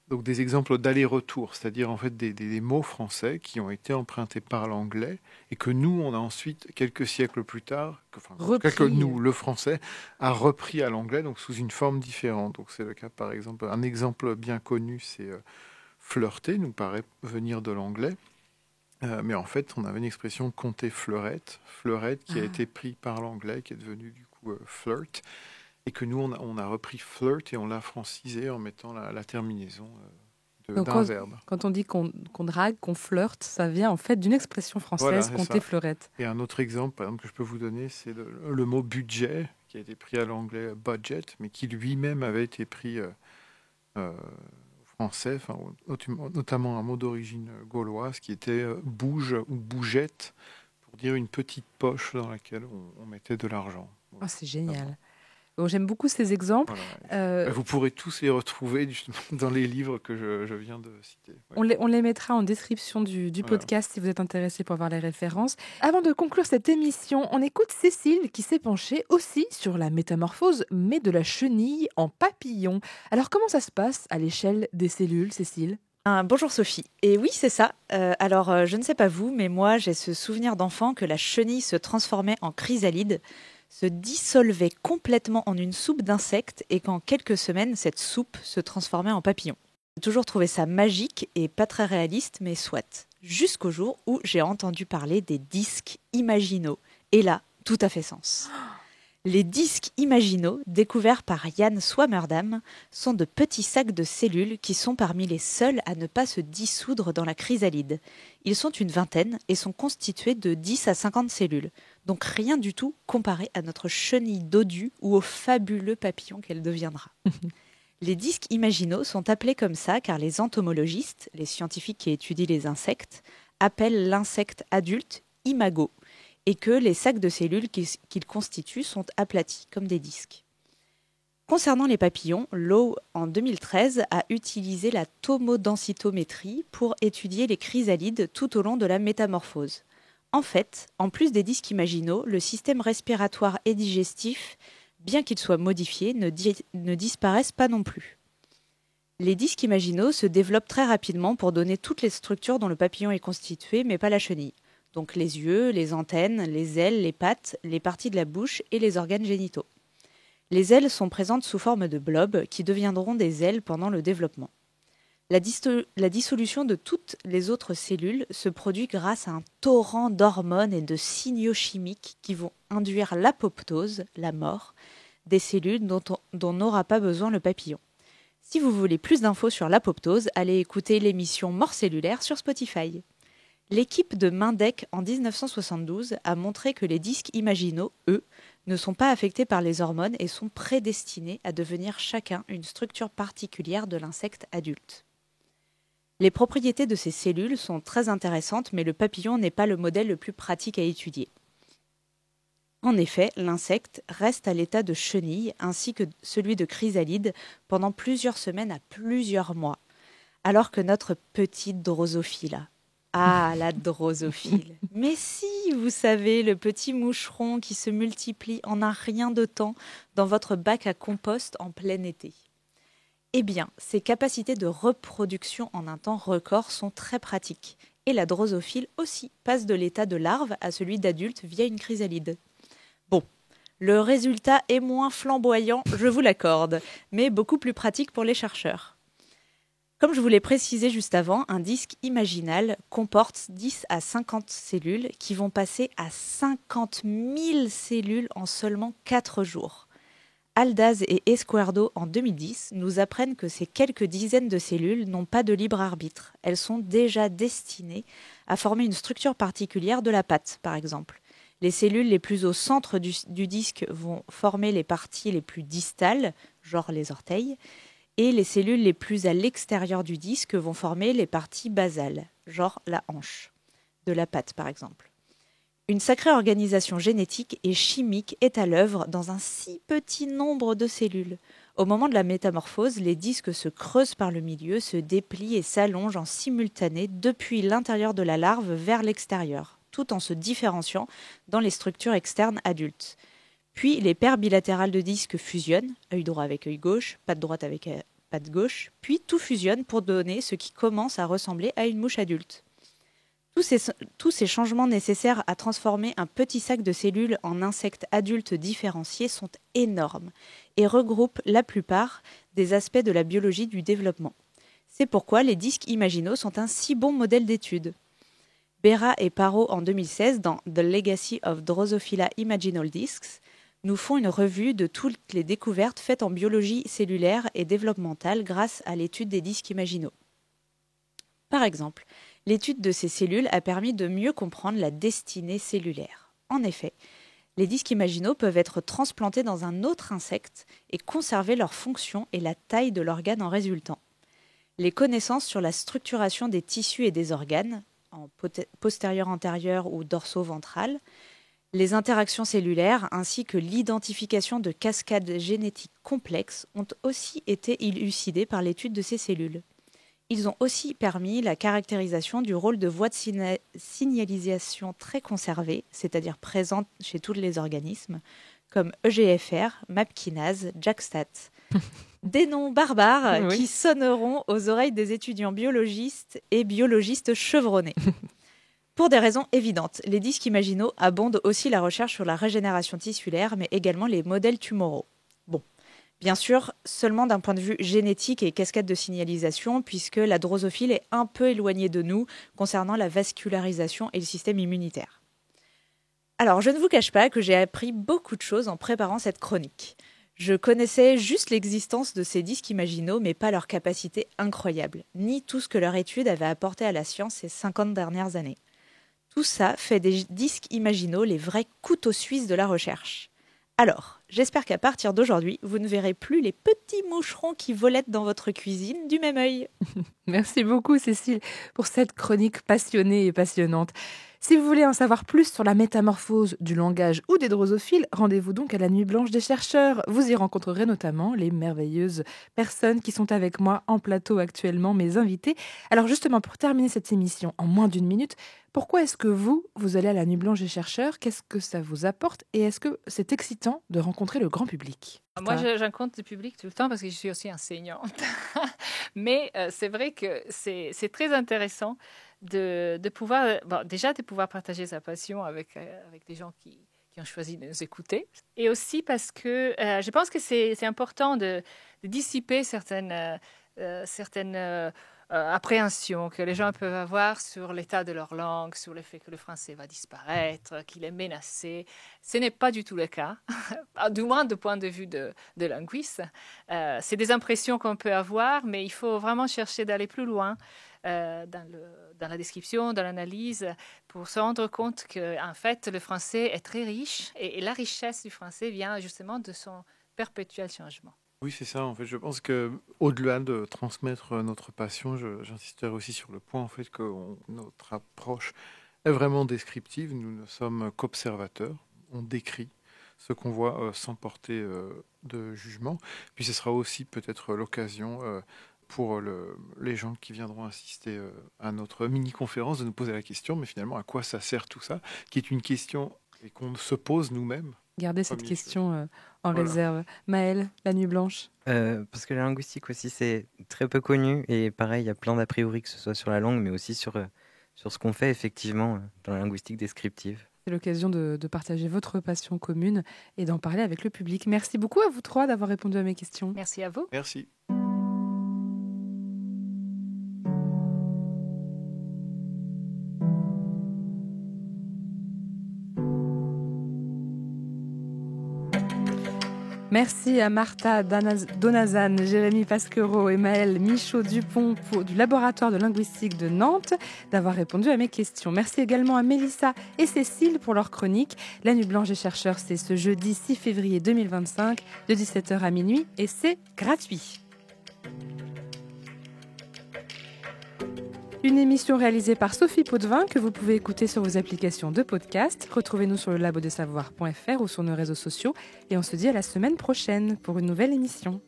donc des exemples d'aller-retour, c'est-à-dire en fait des mots français qui ont été empruntés par l'anglais et que nous, on a ensuite, quelques siècles plus tard, le français, a repris à l'anglais, donc sous une forme différente. Donc c'est le cas, par exemple, un exemple bien connu, c'est flirter, nous paraît venir de l'anglais. Mais en fait, on avait une expression compter fleurette qui a été pris par l'anglais, qui est devenu du coup flirt. Et que nous, on a repris flirt et on l'a francisé en mettant la terminaison d'un verbe. Quand on dit qu'on drague, qu'on flirte, ça vient en fait d'une expression française, compter fleurette. Et un autre exemple, par exemple, que je peux vous donner, c'est le mot budget, qui a été pris à l'anglais budget, mais qui lui-même avait été pris français, notamment un mot d'origine gauloise, qui était bouge ou bougette, pour dire une petite poche dans laquelle on mettait de l'argent. Oh, c'est génial. Bon, j'aime beaucoup ces exemples. Voilà. Vous pourrez tous les retrouver justement dans les livres que je viens de citer. Ouais. On les mettra en description du podcast si vous êtes intéressé pour voir les références. Avant de conclure cette émission, on écoute Cécile qui s'est penchée aussi sur la métamorphose, mais de la chenille en papillon. Alors comment ça se passe à l'échelle des cellules, Cécile ? Bonjour Sophie. Et oui, c'est ça. Je ne sais pas vous, mais moi j'ai ce souvenir d'enfant que la chenille se transformait en chrysalide, se dissolvait complètement en une soupe d'insectes et qu'en quelques semaines, cette soupe se transformait en papillon. J'ai toujours trouvé ça magique et pas très réaliste, mais soit. Jusqu'au jour où j'ai entendu parler des disques imaginaux. Et là, tout a fait sens. Les disques imaginaux, découverts par Jan Swammerdam, sont de petits sacs de cellules qui sont parmi les seuls à ne pas se dissoudre dans la chrysalide. Ils sont une vingtaine et sont constitués de 10 à 50 cellules. Donc rien du tout comparé à notre chenille dodue ou au fabuleux papillon qu'elle deviendra. Les disques imaginaux sont appelés comme ça car les entomologistes, les scientifiques qui étudient les insectes, appellent l'insecte adulte imago et que les sacs de cellules qu'ils constituent sont aplatis comme des disques. Concernant les papillons, Lowe, en 2013, a utilisé la tomodensitométrie pour étudier les chrysalides tout au long de la métamorphose. En fait, en plus des disques imaginaux, le système respiratoire et digestif, bien qu'il soit modifié, ne disparaissent pas non plus. Les disques imaginaux se développent très rapidement pour donner toutes les structures dont le papillon est constitué, mais pas la chenille. Donc les yeux, les antennes, les ailes, les pattes, les parties de la bouche et les organes génitaux. Les ailes sont présentes sous forme de blobs qui deviendront des ailes pendant le développement. La dissolution de toutes les autres cellules se produit grâce à un torrent d'hormones et de signaux chimiques qui vont induire l'apoptose, la mort, des cellules dont n'aura pas besoin le papillon. Si vous voulez plus d'infos sur l'apoptose, allez écouter l'émission Mort cellulaire sur Spotify. L'équipe de Mendek en 1972 a montré que les disques imaginaux, eux, ne sont pas affectés par les hormones et sont prédestinés à devenir chacun une structure particulière de l'insecte adulte. Les propriétés de ces cellules sont très intéressantes, mais le papillon n'est pas le modèle le plus pratique à étudier. En effet, l'insecte reste à l'état de chenille ainsi que celui de chrysalide pendant plusieurs semaines à plusieurs mois, alors que notre petite drosophile. Ah, la drosophile. Mais si, vous savez, le petit moucheron qui se multiplie en un rien de temps dans votre bac à compost en plein été. Eh bien, ces capacités de reproduction en un temps record sont très pratiques. Et la drosophile aussi passe de l'état de larve à celui d'adulte via une chrysalide. Bon, le résultat est moins flamboyant, je vous l'accorde, mais beaucoup plus pratique pour les chercheurs. Comme je vous l'ai précisé juste avant, un disque imaginal comporte 10 à 50 cellules qui vont passer à 50 000 cellules en seulement 4 jours. Aldaz et Esquerdo, en 2010, nous apprennent que ces quelques dizaines de cellules n'ont pas de libre arbitre. Elles sont déjà destinées à former une structure particulière de la patte, par exemple. Les cellules les plus au centre du disque vont former les parties les plus distales, genre les orteils, Et les cellules les plus à l'extérieur du disque vont former les parties basales, genre la hanche de la patte par exemple. Une sacrée organisation génétique et chimique est à l'œuvre dans un si petit nombre de cellules. Au moment de la métamorphose, les disques se creusent par le milieu, se déplient et s'allongent en simultané depuis l'intérieur de la larve vers l'extérieur, tout en se différenciant dans les structures externes adultes. Puis les paires bilatérales de disques fusionnent, œil droit avec œil gauche, patte droite avec patte gauche, puis tout fusionne pour donner ce qui commence à ressembler à une mouche adulte. Tous ces changements nécessaires à transformer un petit sac de cellules en insectes adultes différenciés sont énormes et regroupent la plupart des aspects de la biologie du développement. C'est pourquoi les disques imaginaux sont un si bon modèle d'étude. Bera et Parot, en 2016, dans The Legacy of Drosophila Imaginal Discs, nous font une revue de toutes les découvertes faites en biologie cellulaire et développementale grâce à l'étude des disques imaginaux. Par exemple, l'étude de ces cellules a permis de mieux comprendre la destinée cellulaire. En effet, les disques imaginaux peuvent être transplantés dans un autre insecte et conserver leur fonction et la taille de l'organe en résultant. Les connaissances sur la structuration des tissus et des organes, en postérieur-antérieur ou dorso-ventral, les interactions cellulaires ainsi que l'identification de cascades génétiques complexes ont aussi été élucidées par l'étude de ces cellules. Ils ont aussi permis la caractérisation du rôle de voie de signalisation très conservée, c'est-à-dire présente chez tous les organismes, comme EGFR, MAP kinase, JAK-STAT. Des noms barbares qui sonneront aux oreilles des étudiants biologistes et biologistes chevronnés. Pour des raisons évidentes, les disques imaginaux abondent aussi la recherche sur la régénération tissulaire, mais également les modèles tumoraux. Bon. Bien sûr, seulement d'un point de vue génétique et cascade de signalisation, puisque la drosophile est un peu éloignée de nous concernant la vascularisation et le système immunitaire. Alors, je ne vous cache pas que j'ai appris beaucoup de choses en préparant cette chronique. Je connaissais juste l'existence de ces disques imaginaux, mais pas leur capacité incroyable, ni tout ce que leur étude avait apporté à la science ces 50 dernières années. Tout ça fait des disques imaginaux les vrais couteaux suisses de la recherche. Alors, j'espère qu'à partir d'aujourd'hui, vous ne verrez plus les petits moucherons qui volettent dans votre cuisine du même œil. Merci beaucoup Cécile pour cette chronique passionnée et passionnante. Si vous voulez en savoir plus sur la métamorphose du langage ou des drosophiles, rendez-vous donc à la Nuit Blanche des chercheurs. Vous y rencontrerez notamment les merveilleuses personnes qui sont avec moi en plateau actuellement, mes invités. Alors justement, pour terminer cette émission en moins d'une minute, pourquoi est-ce que vous allez à la Nuit Blanche des chercheurs? Qu'est-ce que ça vous apporte? Et est-ce que c'est excitant de rencontrer le grand public? Moi, je rencontre le public tout le temps parce que je suis aussi enseignante. Mais c'est vrai que c'est très intéressant de pouvoir, déjà de pouvoir partager sa passion avec des gens qui ont choisi de nous écouter. Et aussi parce que je pense que c'est important de dissiper certaines appréhensions que les gens peuvent avoir sur l'état de leur langue, sur le fait que le français va disparaître, qu'il est menacé. Ce n'est pas du tout le cas, du moins du point de vue de linguiste. C'est des impressions qu'on peut avoir, mais il faut vraiment chercher d'aller plus loin dans la description, dans l'analyse, pour se rendre compte qu'en fait, le français est très riche et la richesse du français vient justement de son perpétuel changement. Oui, c'est ça. En fait, je pense que au-delà de transmettre notre passion, j'insisterai aussi sur le point en fait que notre approche est vraiment descriptive. Nous ne sommes qu'observateurs. On décrit ce qu'on voit sans porter de jugement. Puis ce sera aussi peut-être l'occasion pour les gens qui viendront assister à notre mini-conférence de nous poser la question, mais finalement, à quoi ça sert tout ça, qui est une question qu'on se pose nous-mêmes. Gardez cette question en réserve. Maëlle, la Nuit Blanche. Parce que la linguistique aussi, c'est très peu connu. Et pareil, il y a plein d'a priori, que ce soit sur la langue, mais aussi sur ce qu'on fait effectivement dans la linguistique descriptive. C'est l'occasion de partager votre passion commune et d'en parler avec le public. Merci beaucoup à vous trois d'avoir répondu à mes questions. Merci à vous. Merci. Merci à Martha Donazan, Jérémy Pasquereau et Maëlle Michaud-Dupont du laboratoire de linguistique de Nantes d'avoir répondu à mes questions. Merci également à Mélissa et Cécile pour leur chronique. La Nuit Blanche des chercheurs, c'est ce jeudi 6 février 2025 de 17h à minuit et c'est gratuit. Une émission réalisée par Sophie Potvin que vous pouvez écouter sur vos applications de podcast. Retrouvez-nous sur le labodesavoir.fr ou sur nos réseaux sociaux. Et on se dit à la semaine prochaine pour une nouvelle émission.